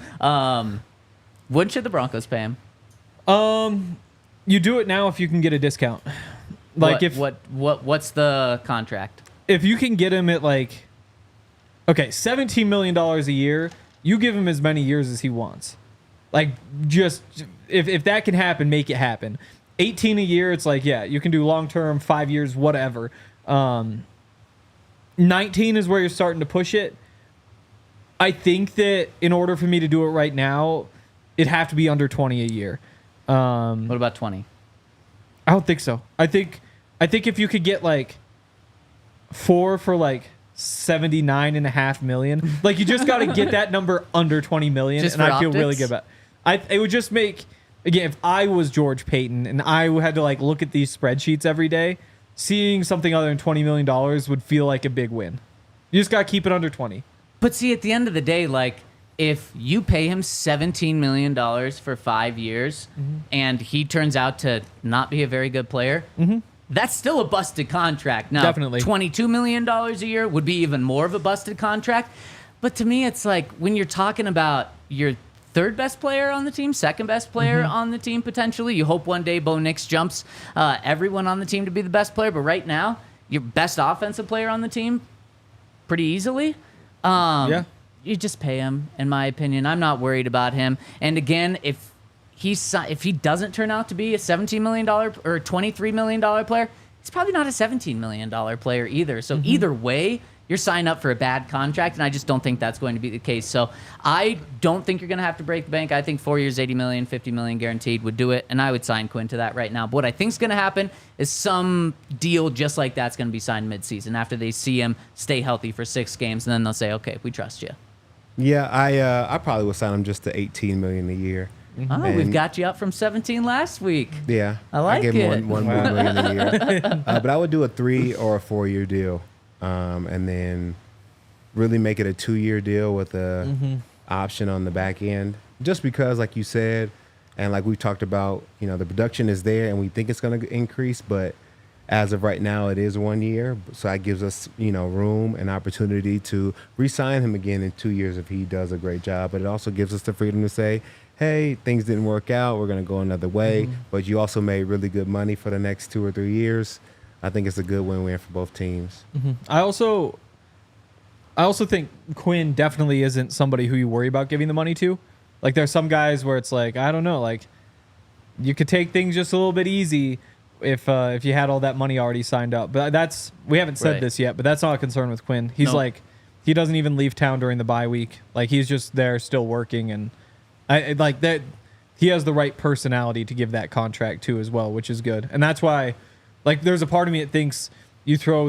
what should the Broncos pay him? You do it now if you can get a discount. Like what's the contract? if you can get him at like, okay, $17 million a year, you give him as many years as he wants. Like, just if that can happen, make it happen. 18 a year, it's like, yeah, you can do long term, 5 years, whatever. 19 is where you're starting to push it. I think that in order for me to do it right now, it'd have to be under 20 a year. What about 20? I don't think so. I think if you could get like 4 for like 79.5 million, like you just got to get that number under 20 million, Just and for I feel really optics? good about it. It would just make, again, if I was George Payton and I had to like look at these spreadsheets every day, seeing something other than $20 million would feel like a big win. You just got to keep it under 20. But see, at the end of the day, like, if you pay him $17 million for 5 years and he turns out to not be a very good player, that's still a busted contract. Now, Definitely. $22 million a year would be even more of a busted contract. But to me, it's like when you're talking about your third best player on the team, second best player on the team, potentially, you hope one day Bo Nix jumps everyone on the team to be the best player. But right now, your best offensive player on the team, pretty easily. Yeah. You just pay him, in my opinion. I'm not worried about him. And again, if he doesn't turn out to be a $17 million or $23 million player, he's probably not a $17 million player either. So either way, you're signing up for a bad contract, and I just don't think that's going to be the case. So I don't think you're going to have to break the bank. I think 4 years, $80 million, $50 million guaranteed would do it, and I would sign Quinn to that right now. But what I think is going to happen is some deal just like that's going to be signed midseason after they see him stay healthy for 6 games, and then they'll say, okay, we trust you. Yeah, I probably would sign him just to $18 million a year. Oh, And- we've got you up from 17 last week. Yeah, I like gave him it. one more million a year. But I would do a 3 or a 4 year deal, and then really make it a 2-year deal with a option on the back end. Just because, like you said, and like we've talked about, the production is there, and we think it's going to increase, but as of right now, it is 1 year, so that gives us, room and opportunity to re-sign him again in 2 years if he does a great job. But it also gives us the freedom to say, hey, things didn't work out, we're going to go another way, but you also made really good money for the next 2 or 3 years. I think it's a good win-win for both teams. I also think Quinn definitely isn't somebody who you worry about giving the money to. Like, there's some guys where it's like, I don't know, like, you could take things just a little bit easy if you had all that money already signed up. But we haven't said Right. this yet, but that's not a concern with Quinn. He's Nope. like, he doesn't even leave town during the bye week. Like, he's just there still working, and I like that. He has the right personality to give that contract to as well, which is good. And that's why, like, there's a part of me that thinks you throw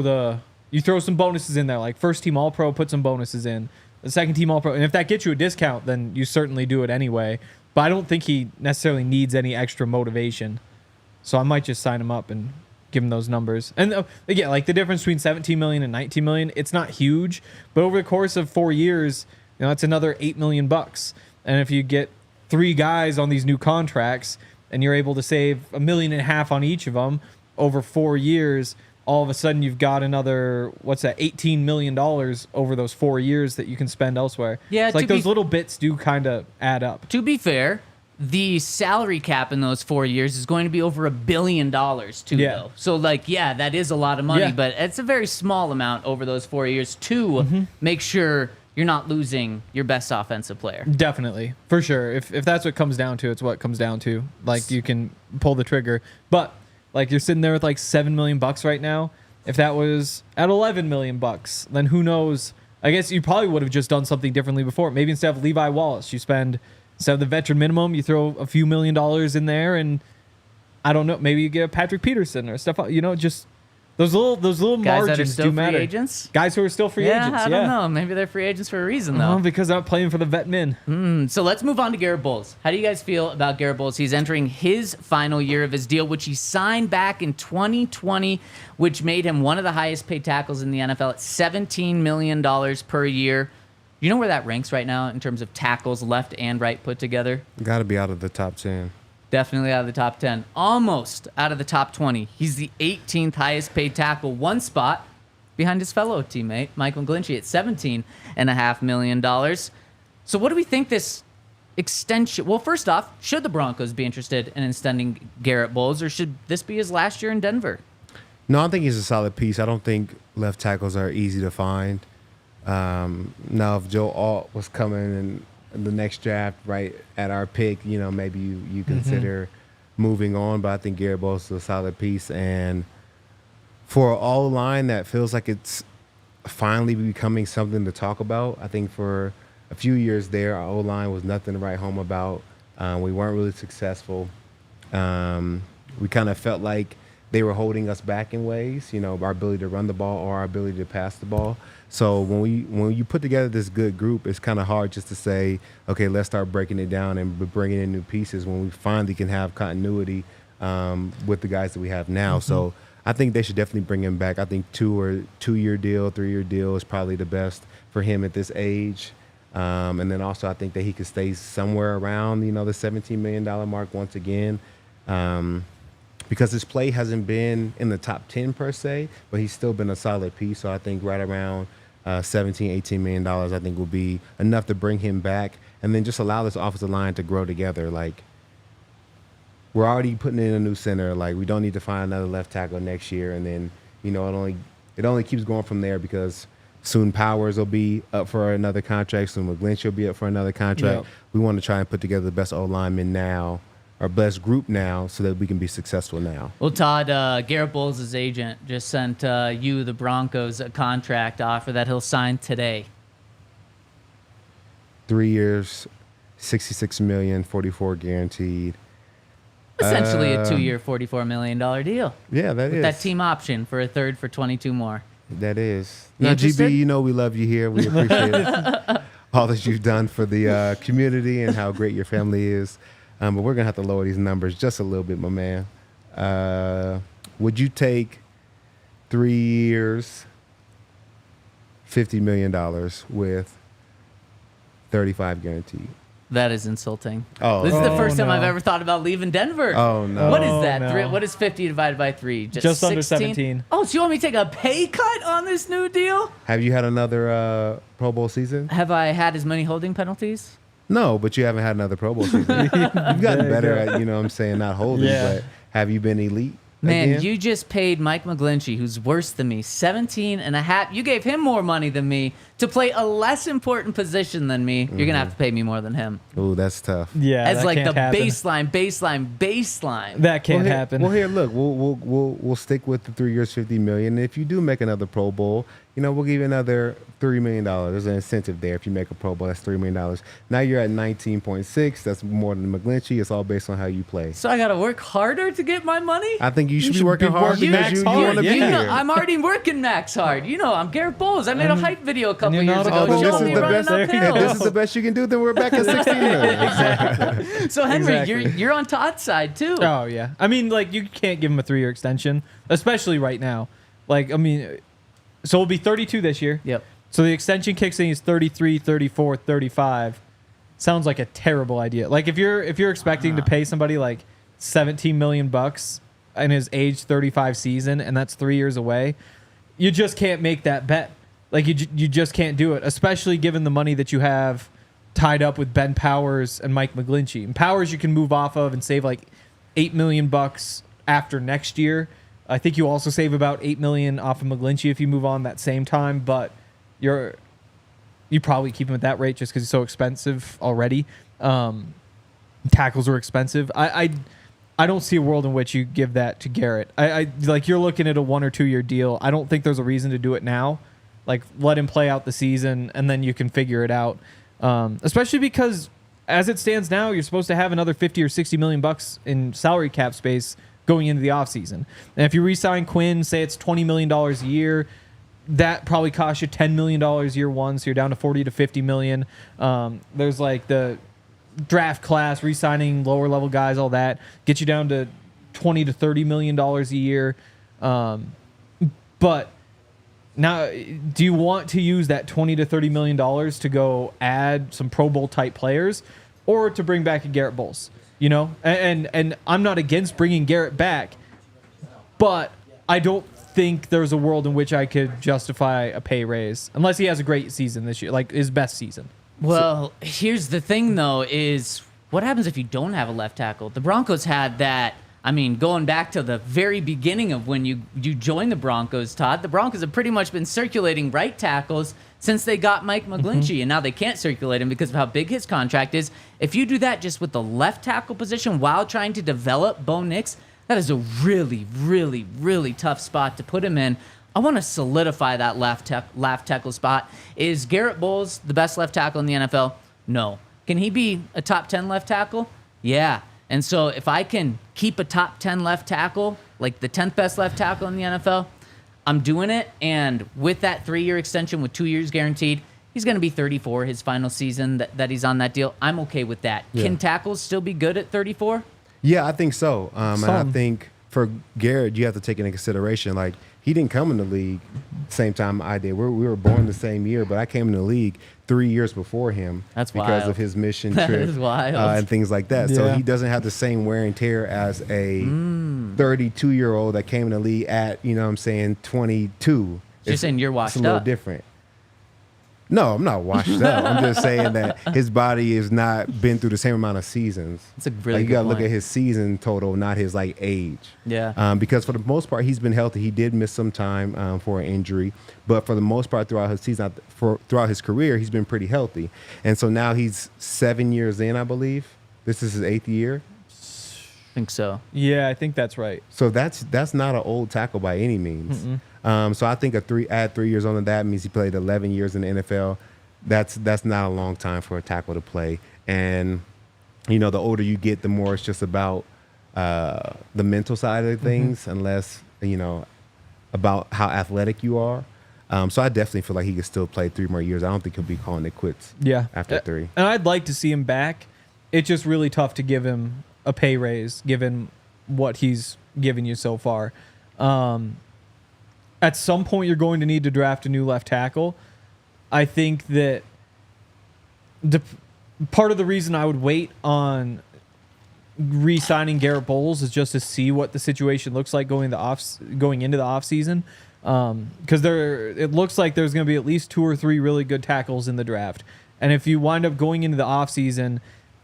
some bonuses in there, like first team All Pro, put some bonuses in, the second team All Pro, and if that gets you a discount, then you certainly do it anyway. But I don't think he necessarily needs any extra motivation, so I might just sign him up and give him those numbers. And again, like the difference between 17 million and 19 million, it's not huge, but over the course of 4 years, it's another $8 million. And if you get 3 guys on these new contracts and you're able to save $1.5 million on each of them over 4 years, all of a sudden you've got another, $18 million over those 4 years that you can spend elsewhere. Yeah, it's like those little bits do kind of add up. To be fair, the salary cap in those 4 years is going to be over $1 billion too, though. So, that is a lot of money, but it's a very small amount over those 4 years to make sure you're not losing your best offensive player. Definitely, for sure. If that's what comes down to, it's what it comes down to. Like, you can pull the trigger, but like you're sitting there with like $7 million right now. If that was at $11 million, then who knows? I guess you probably would have just done something differently before. Maybe instead of Levi Wallace, you spend. Instead of the veteran minimum, you throw a few $1 million in there, and I don't know, maybe you get a Patrick Peterson or stuff. Just those little Guys margins that are still do free matter. agents? Guys who are still free agents. I don't know. Maybe they're free agents for a reason, though. Well, because they're not playing for the vet min. So let's move on to Garett Bolles. How do you guys feel about Garett Bolles? He's entering his final year of his deal, which he signed back in 2020, which made him one of the highest paid tackles in the NFL at $17 million per year. You know where that ranks right now in terms of tackles left and right put together? Got to be out of the top 10. Definitely out of the top 10. Almost out of the top 20. He's the 18th highest paid tackle, one spot behind his fellow teammate, Mike McGlinchey, at $17.5 million. So what do we think this extension... Well, first off, should the Broncos be interested in extending Garett Bolles, or should this be his last year in Denver? No, I think he's a solid piece. I don't think left tackles are easy to find. Now, if Joe Alt was coming in the next draft right at our pick, maybe you consider moving on. But I think Garett Bolles is a solid piece. And for an O-line that feels like it's finally becoming something to talk about, I think for a few years there, our O-line was nothing to write home about. We weren't really successful. We kind of felt like they were holding us back in ways, our ability to run the ball or our ability to pass the ball. So when you put together this good group, it's kind of hard just to say, okay, let's start breaking it down and bringing in new pieces when we finally can have continuity with the guys that we have now. So I think they should definitely bring him back. I think 2-year deal, 3-year deal is probably the best for him at this age. And then also I think that he could stay somewhere around, the $17 million mark once again. Because his play hasn't been in the top 10 per se, but he's still been a solid piece. So I think right around $17-18 million, I think will be enough to bring him back and then just allow this offensive line to grow together. Like, we're already putting in a new center. Like, we don't need to find another left tackle next year. And then, it only keeps going from there because soon Powers will be up for another contract. Soon McGlinchey will be up for another contract. Yep. We want to try and put together the best O-lineman now, our best group now, so that we can be successful now. Well, Todd, Garett Bolles' agent just sent you, the Broncos, a contract offer that he'll sign today. 3 years, $66 million, $44 guaranteed. Essentially a 2-year, $44 million deal. Yeah, that with is. that team option for a third for 22 more. That is. You Now, interested? GB, we love you here. We appreciate it. All that you've done for the community and how great your family is. But we're going to have to lower these numbers just a little bit, my man. Would you take 3 years, $50 million with 35 guaranteed? That is insulting. Oh, This is the Oh, first time no. I've ever thought about leaving Denver. Oh, no. What is that? no. What is 50 divided by 3? Just under 16? 17. Oh, so you want me to take a pay cut on this new deal? Have you had another Pro Bowl season? Have I had as many holding penalties? No, but you haven't had another Pro Bowl season. You've gotten better at, not holding, Yeah. but have you been elite? Man, again? you just paid Mike McGlinchey, who's worse than me, 17.5. You gave him more money than me to play a less important position than me. You're going to have to pay me more than him. Ooh, that's tough. Yeah, As that like the can't happen. baseline. That can't happen. Well, here, look, we'll stick with the 3 years, $50 million. If you do make another Pro Bowl, we'll give you another $3 million. There's an incentive there. If you make a Pro Bowl, that's $3 million. Now you're at 19.6. That's more than McGlinchey. It's all based on how you play. So I got to work harder to get my money? I think you should be working hard because you want to be here. I'm already working max hard. I'm Garett Bolles. I made a hype video a couple years ago. This Showing me running uphill. This is the best you can do. Then we're back at 16 million. Exactly. So Henry, you're on Todd's side too. Oh yeah. I mean, like you can't give him a 3-year extension, especially right now. Like, I mean, so it'll be 32 this year. Yep. So the extension kicks in, he's 33, 34, 35. Sounds like a terrible idea. Like if you're expecting to pay somebody like $17 million in his age 35 season, and that's 3 years away, you just can't make that bet. Like you just can't do it, especially given the money that you have tied up with Ben Powers and Mike McGlinchey. And Powers you can move off of and save like $8 million after next year. I think you also save about $8 million off of McGlinchey if you move on that same time, but you probably keep him at that rate just because he's so expensive already. Tackles are expensive. I don't see a world in which you give that to Garett. I like you're looking at a 1 or 2 year deal. I don't think there's a reason to do it now. Like let him play out the season and then you can figure it out. Especially because as it stands now, you're supposed to have another 50 or 60 million bucks in salary cap space going into the offseason. And if you re-sign Quinn, say it's $20 million a year, that probably costs you $10 million year one, so you're down to 40 to 50 million. There's like the draft class, re-signing lower level guys, all that get you down to 20 to 30 million dollars a year. But now, do you want to use that 20 to 30 million dollars to go add some Pro Bowl type players, or to bring back a Garett Bolles? And I'm not against bringing Garett back, but I don't think there's a world in which I could justify a pay raise unless he has a great season this year, like his best season. Well, here's the thing, though, is what happens if you don't have a left tackle? The Broncos had that. I mean, going back to the very beginning of when you joined the Broncos, Todd, the Broncos have pretty much been circulating right tackles since they got Mike McGlinchey, and now they can't circulate him because of how big his contract is. If you do that just with the left tackle position while trying to develop Bo Nix, that is a really, really, really tough spot to put him in. I want to solidify that left tackle spot. Is Garett Bolles the best left tackle in the NFL? No. Can he be a top 10 left tackle? Yeah. And so if I can keep a top 10 left tackle, like the 10th best left tackle in the NFL, I'm doing it. And with that 3-year extension with 2 years guaranteed, he's going to be 34 his final season that he's on that deal. I'm okay with that. Yeah. Can tackles still be good at 34? Yeah, I think so. And I think for Garett, you have to take into consideration, like, he didn't come in the league same time I did. We were born the same year, but I came in the league 3 years before him. That's because wild. of his mission That trip is wild. And things like that. Yeah. So he doesn't have the same wear and tear as a 32-year-old that came in the league at, 22. So you're saying you're washed up. It's a little up. different. No, I'm not washed up. I'm just saying that his body has not been through the same amount of seasons. That's a really you good got to look point. at his season total, not his age. Yeah. Because for the most part, he's been healthy. He did miss some time for an injury, but for the most part throughout his season, throughout his career, he's been pretty healthy. And so now he's 7 years in, I believe. This is his 8th year. I think so. Yeah, I think that's right. So that's not an old tackle by any means. So I think add 3 years on to that means he played 11 years in the NFL. That's not a long time for a tackle to play. And, the older you get, the more it's just about the mental side of things, unless, about how athletic you are. So I definitely feel like he could still play 3 more years. I don't think he'll be calling it quits after 3. And I'd like to see him back. It's just really tough to give him a pay raise given what he's given you so far. At some point, you're going to need to draft a new left tackle. I think that part of the reason I would wait on re-signing Garett Bolles is just to see what the situation looks like going into the offseason. Because it looks like there's going to be at least 2 or 3 really good tackles in the draft. And if you wind up going into the offseason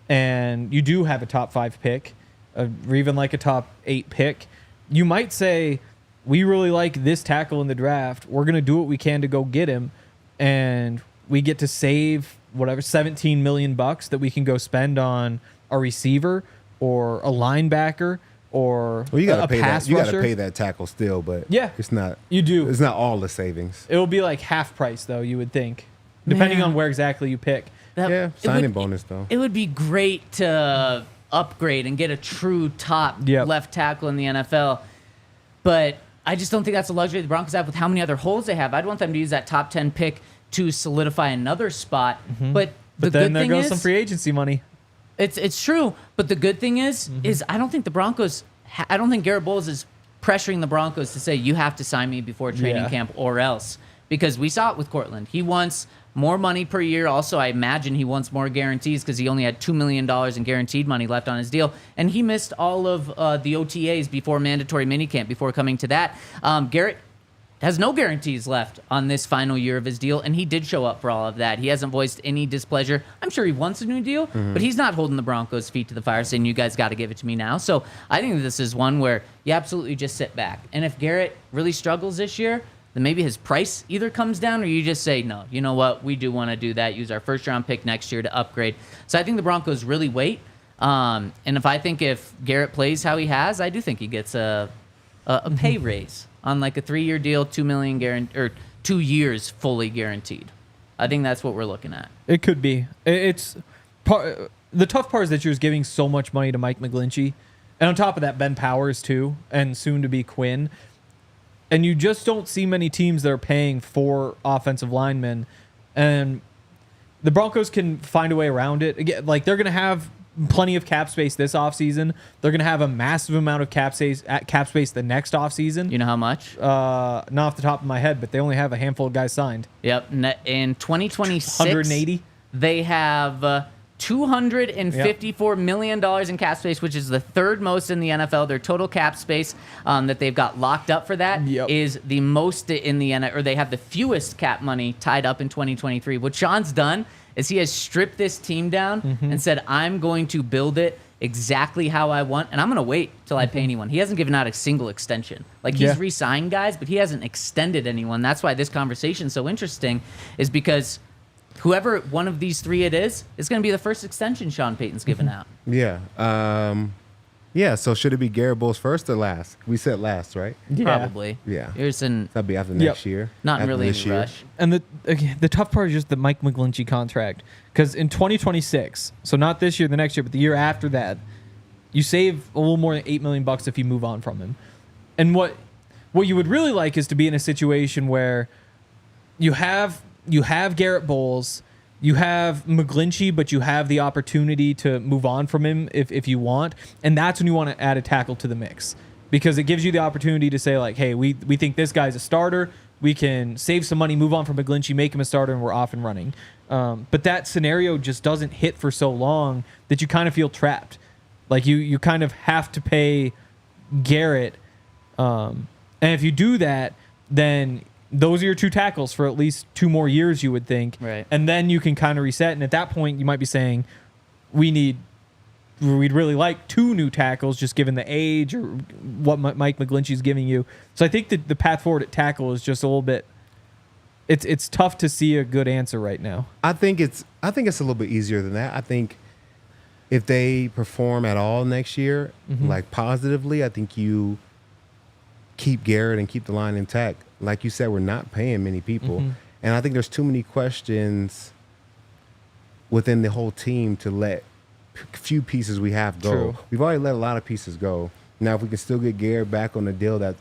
and you do have a top 5 pick, or even like a top 8 pick, you might say, we really like this tackle in the draft. We're going to do what we can to go get him. And we get to save whatever, $17 million that we can go spend on a receiver or a linebacker or Well, you got a to pay pass that. You got rusher. to pay that tackle still, but Yeah, it's not. you do. It's not all the savings. It will be like half price though. You would think, depending Man. on where exactly you pick. Yeah, It signing would- bonus though. It would be great to upgrade and get a true top Yep. left tackle in the NFL, but I just don't think that's a luxury the Broncos have with how many other holes they have. I'd want them to use that top 10 pick to solidify another spot. But the But then good there thing goes is, some free agency money. it's true. But the good thing is I don't think the Broncos. I don't think Garett Bolles is pressuring the Broncos to say you have to sign me before training Yeah. camp or else, because we saw it with Cortland. He wants more money per year. Also, I imagine he wants more guarantees because he only had $2 million in guaranteed money left on his deal, and he missed all of the OTAs before mandatory minicamp. Before coming to that, Garett has no guarantees left on this final year of his deal, and he did show up for all of that. He hasn't voiced any displeasure. I'm sure he wants a new deal, but he's not holding the Broncos' feet to the fire saying, you guys got to give it to me now. So I think this is one where you absolutely just sit back. And if Garett really struggles this year, then maybe his price either comes down or you just say, no, you know what, we do want to do that, use our first-round pick next year to upgrade. So I think the Broncos really wait. And if Garett plays how he has, I do think he gets a pay raise on like a 3-year deal, $2 million or 2 years fully guaranteed. I think that's what we're looking at. It could be. It's the tough part is that you're giving so much money to Mike McGlinchey, and on top of that, Ben Powers too, and soon to be Quinn. And you just don't see many teams that are paying for offensive linemen, and the Broncos can find a way around it. Again, like they're going to have plenty of cap space this offseason. They're going to have a massive amount of cap space the next offseason. You know how much? Not off the top of my head, but they only have a handful of guys signed. Yep. In 2026, 180. they have $254 million in cap space, which is the third most in the NFL. Their total cap space that they've got locked up for that is the most in the NFL, or they have the fewest cap money tied up in 2023. What Sean's done is he has stripped this team down and said, I'm going to build it exactly how I want, and I'm going to wait till I pay anyone. He hasn't given out a single extension. Like, he's re-signed guys, but he hasn't extended anyone. That's why this conversation's so interesting, is because whoever one of these three it is going to be the first extension Sean Payton's given out. Yeah. So should it be Garett Bolles first or last? We said last, right? Yeah. Probably. Yeah. That'd be after next year. Not after really this any year. rush. And the tough part is just the Mike McGlinchey contract. Because in 2026, so not this year, the next year, but the year after that, you save a little more than $8 million if you move on from him. And what you would really like is to be in a situation where you have Garett Bolles, you have McGlinchey, but you have the opportunity to move on from him if you want. And that's when you want to add a tackle to the mix, because it gives you the opportunity to say, like, hey, we think this guy's a starter. We can save some money, move on from McGlinchey, make him a starter, and we're off and running. But that scenario just doesn't hit for so long that you kind of feel trapped. Like, you kind of have to pay Garett. And if you do that, then those are your two tackles for at least 2 more years, you would think. Right. And then you can kind of reset. And at that point, you might be saying, we'd really like 2 new tackles, just given the age or what Mike McGlinchey's giving you. So I think that the path forward at tackle is just a little bit. It's tough to see a good answer right now. I think it's a little bit easier than that. I think if they perform at all next year, like positively, I think you keep Garett and keep the line intact. Like you said, we're not paying many people. And I think there's too many questions within the whole team to let few pieces we have go. True. We've already let a lot of pieces go. Now, if we can still get Garett back on a deal that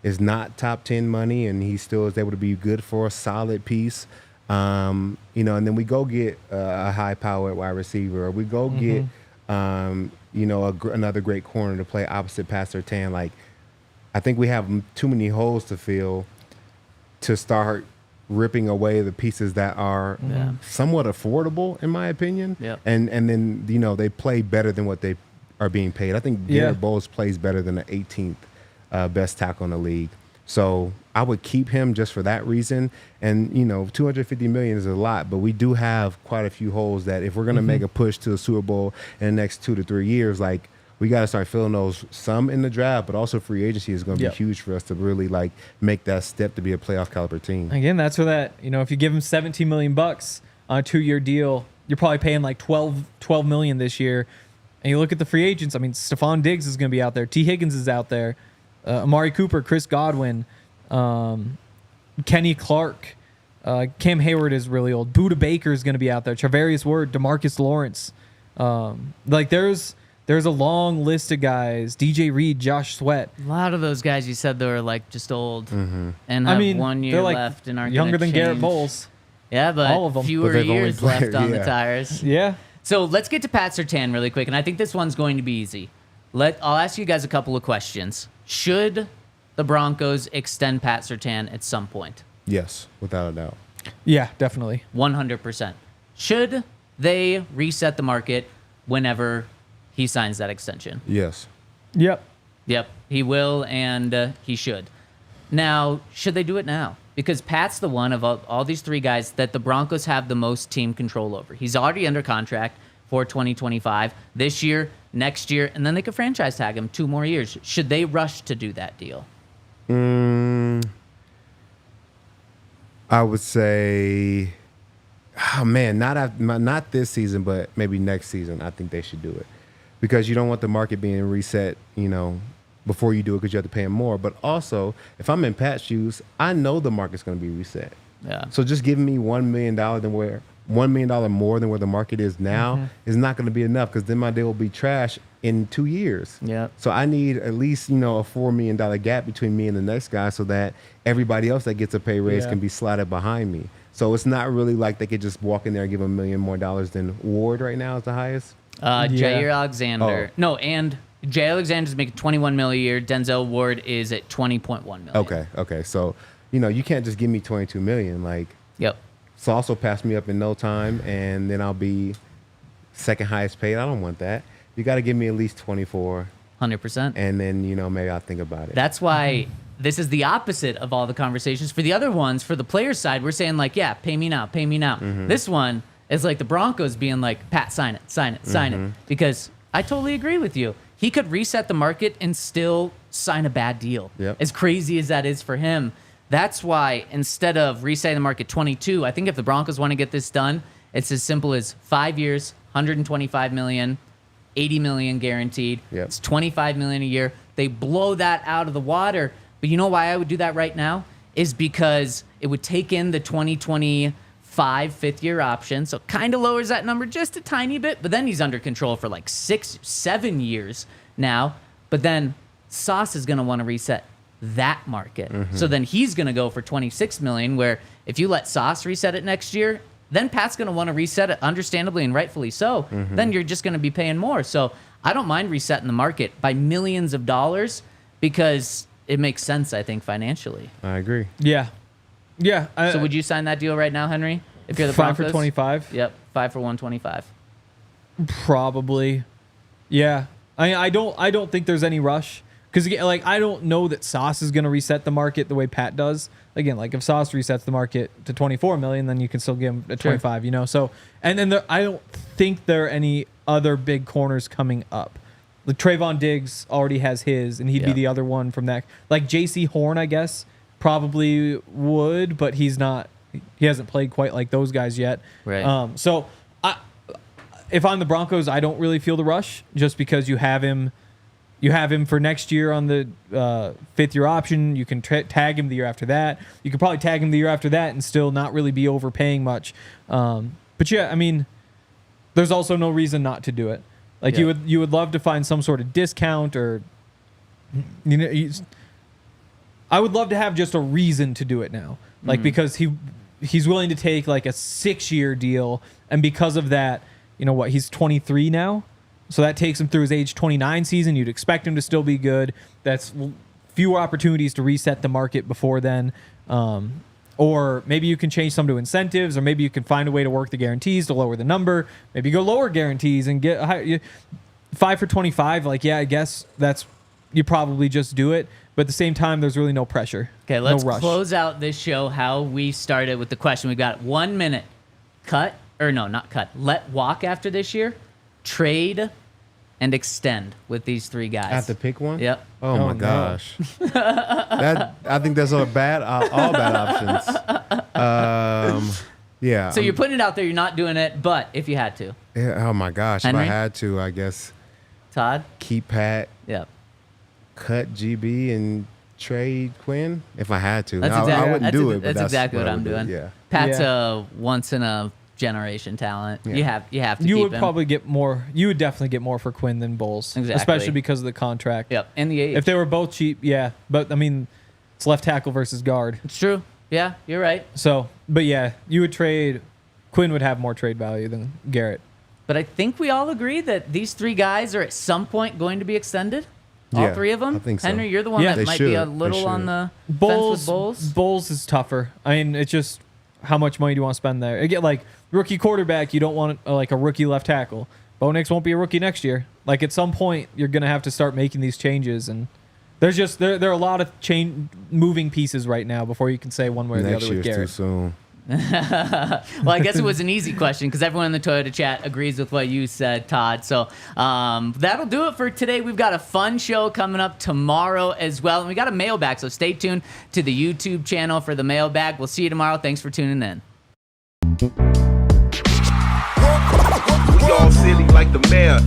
is not top 10 money and he still is able to be good for a solid piece, and then we go get a high-powered wide receiver, or we go get, another great corner to play opposite Pat Surtain. Like, I think we have too many holes to fill to start ripping away the pieces that are somewhat affordable, in my opinion. Yep. And then, they play better than what they are being paid. I think Garett Bolles plays better than the 18th best tackle in the league. So I would keep him just for that reason. And, $250 million is a lot, but we do have quite a few holes that if we're going to make a push to the Super Bowl in the next 2 to 3 years, like, we got to start filling those, some in the draft, but also free agency is going to be huge for us to really, like, make that step to be a playoff caliber team. Again, that's where that, if you give him $17 million on a 2-year deal, you're probably paying like $12 million this year. And you look at the free agents. I mean, Stephon Diggs is going to be out there. T. Higgins is out there. Amari Cooper, Chris Godwin, Kenny Clark. Cam Hayward is really old. Budda Baker is going to be out there. Charvarius Ward, DeMarcus Lawrence. There's a long list of guys. DJ Reed, Josh Sweat. A lot of those guys you said they were like just old and have 1 year they're like left and aren't younger gonna than Garett change. Bolles. Yeah, but All of them. fewer But they've only years left played, on the yeah. tires. Yeah. So let's get to Pat Surtain really quick, and I think this one's going to be easy. I'll ask you guys a couple of questions. Should the Broncos extend Pat Surtain at some point? Yes, without a doubt. Yeah, definitely. 100%. Should they reset the market whenever he signs that extension? Yes. Yep. Yep, he will, and he should. Now, should they do it now? Because Pat's the one of all these three guys that the Broncos have the most team control over. He's already under contract for 2025, this year, next year, and then they could franchise tag him 2 more years. Should they rush to do that deal? I would say, oh man, not this season, but maybe next season. I think they should do it because you don't want the market being reset, before you do it because you have to pay him more. But also, if I'm in Pat's shoes, I know the market's going to be reset. Yeah. So just giving me $1 million $1 million more than where the market is now is not going to be enough because then my deal will be trash in 2 years. Yeah. So I need at least, a $4 million gap between me and the next guy so that everybody else that gets a pay raise can be slotted behind me. So it's not really like they could just walk in there and give $1 million more than Ward right now is the highest. Jair Alexander. Oh. No, and Jair Alexander's making $21 million a year. Denzel Ward is at $20.1 million. Okay. So, you can't just give me $22 million. Like, Yep. Sauce will pass me up in no time, and then I'll be second highest paid. I don't want that. You got to give me at least 24, 100%. and then maybe I'll think about it. That's why this is the opposite of all the conversations. For the other ones, for the players' side, we're saying like, yeah, pay me now, pay me now. This one is like the Broncos being like, Pat, sign it. Because I totally agree with you. He could reset the market and still sign a bad deal. Yep. As crazy as that is for him. That's why instead of resetting the market 22, I think if the Broncos want to get this done, it's as simple as 5 years, $125 million, $80 million guaranteed. Yep. It's $25 million a year. They blow that out of the water. But you know why I would do that right now? Is because it would take in the 2025 fifth-year option, so kind of lowers that number just a tiny bit. But then he's under control for like 6-7 years now. But then Sauce is going to want to reset that market. So then he's going to go for $26 million, where if you let Sauce reset it next year, then Pat's going to want to reset it, understandably and rightfully so. Then you're just going to be paying more. So I don't mind resetting the market by millions of dollars because it makes sense, I think, financially. I agree. Yeah. So would you sign that deal right now, Henry? If you're the 5 Broncos? for 25? Yep, 5 for 125. Probably. Yeah. I don't think there's any rush. Because, like, I don't know that Sauce is going to reset the market the way Pat does. Again, like, if Sauce resets the market to $24 million, then you can still give him a 25, So, and then I don't think there are any other big corners coming up. Like, Trayvon Diggs already has his, and he'd be the other one from that. Like, J.C. Horn, I guess, probably would, but he hasn't played quite like those guys yet. Right. So, if I'm the Broncos, I don't really feel the rush just because you have him. You have him for next year on the fifth-year option. You can tag him the year after that. You could probably tag him the year after that and still not really be overpaying much. But yeah, I mean, there's also no reason not to do it. Like you would love to find some sort of discount or, I would love to have just a reason to do it now. Like because he's willing to take like a 6-year deal, and because of that, he's 23 now. So that takes him through his age 29 season. You'd expect him to still be good. That's fewer opportunities to reset the market before then. Or maybe you can change some to incentives, or maybe you can find a way to work the guarantees to lower the number. Maybe go lower guarantees and get 5 for 25. Like, yeah, I guess you probably just do it. But at the same time, there's really no pressure. Okay, let's no rush. close out this show how we started with the question. We've got 1 minute. Let walk after this year. Trade and extend with these three guys. I have to pick one? Yep. Oh my gosh. I think that's all bad options. Yeah. So you're putting it out there. You're not doing it, but if you had to. Yeah, oh my gosh. Henry? If I had to, I guess Todd? Keep Pat, Yep. cut GB, and trade Quinn if I had to. That's I exactly, wouldn't do it. But that's exactly what I I'm would do. doing. Yeah. Pat's Yeah. a once in a generation talent. Yeah. You have to You keep would him. probably get more. You would definitely get more for Quinn than Bolles, Exactly. especially because of the contract. Yep. And the age. If they were both cheap, yeah. But I mean, it's left tackle versus guard. It's true. Yeah, you're right. So, but yeah, you would trade. Quinn would have more trade value than Garett. But I think we all agree that these three guys are at some point going to be extended. All Yeah, three of them. I think so. Henry, you're the one Yeah. that They might be a should. They little on should. the fence with Bolles. Bolles is tougher. I mean, it's just how much money do you want to spend there? Again, like rookie quarterback, you don't want like a rookie left tackle. Bo Nix won't be a rookie next year. Like at some point, you're gonna have to start making these changes, and there's just there are a lot of moving pieces right now before you can say one way or the Next other with year's too Garett. soon. Well, I guess it was an easy question because everyone in the Toyota chat agrees with what you said, Todd. So that'll do it for today. We've got a fun show coming up tomorrow as well. And we got a mailbag, so stay tuned to the YouTube channel for the mailbag. We'll see you tomorrow. Thanks for tuning in. We all silly like the mayor.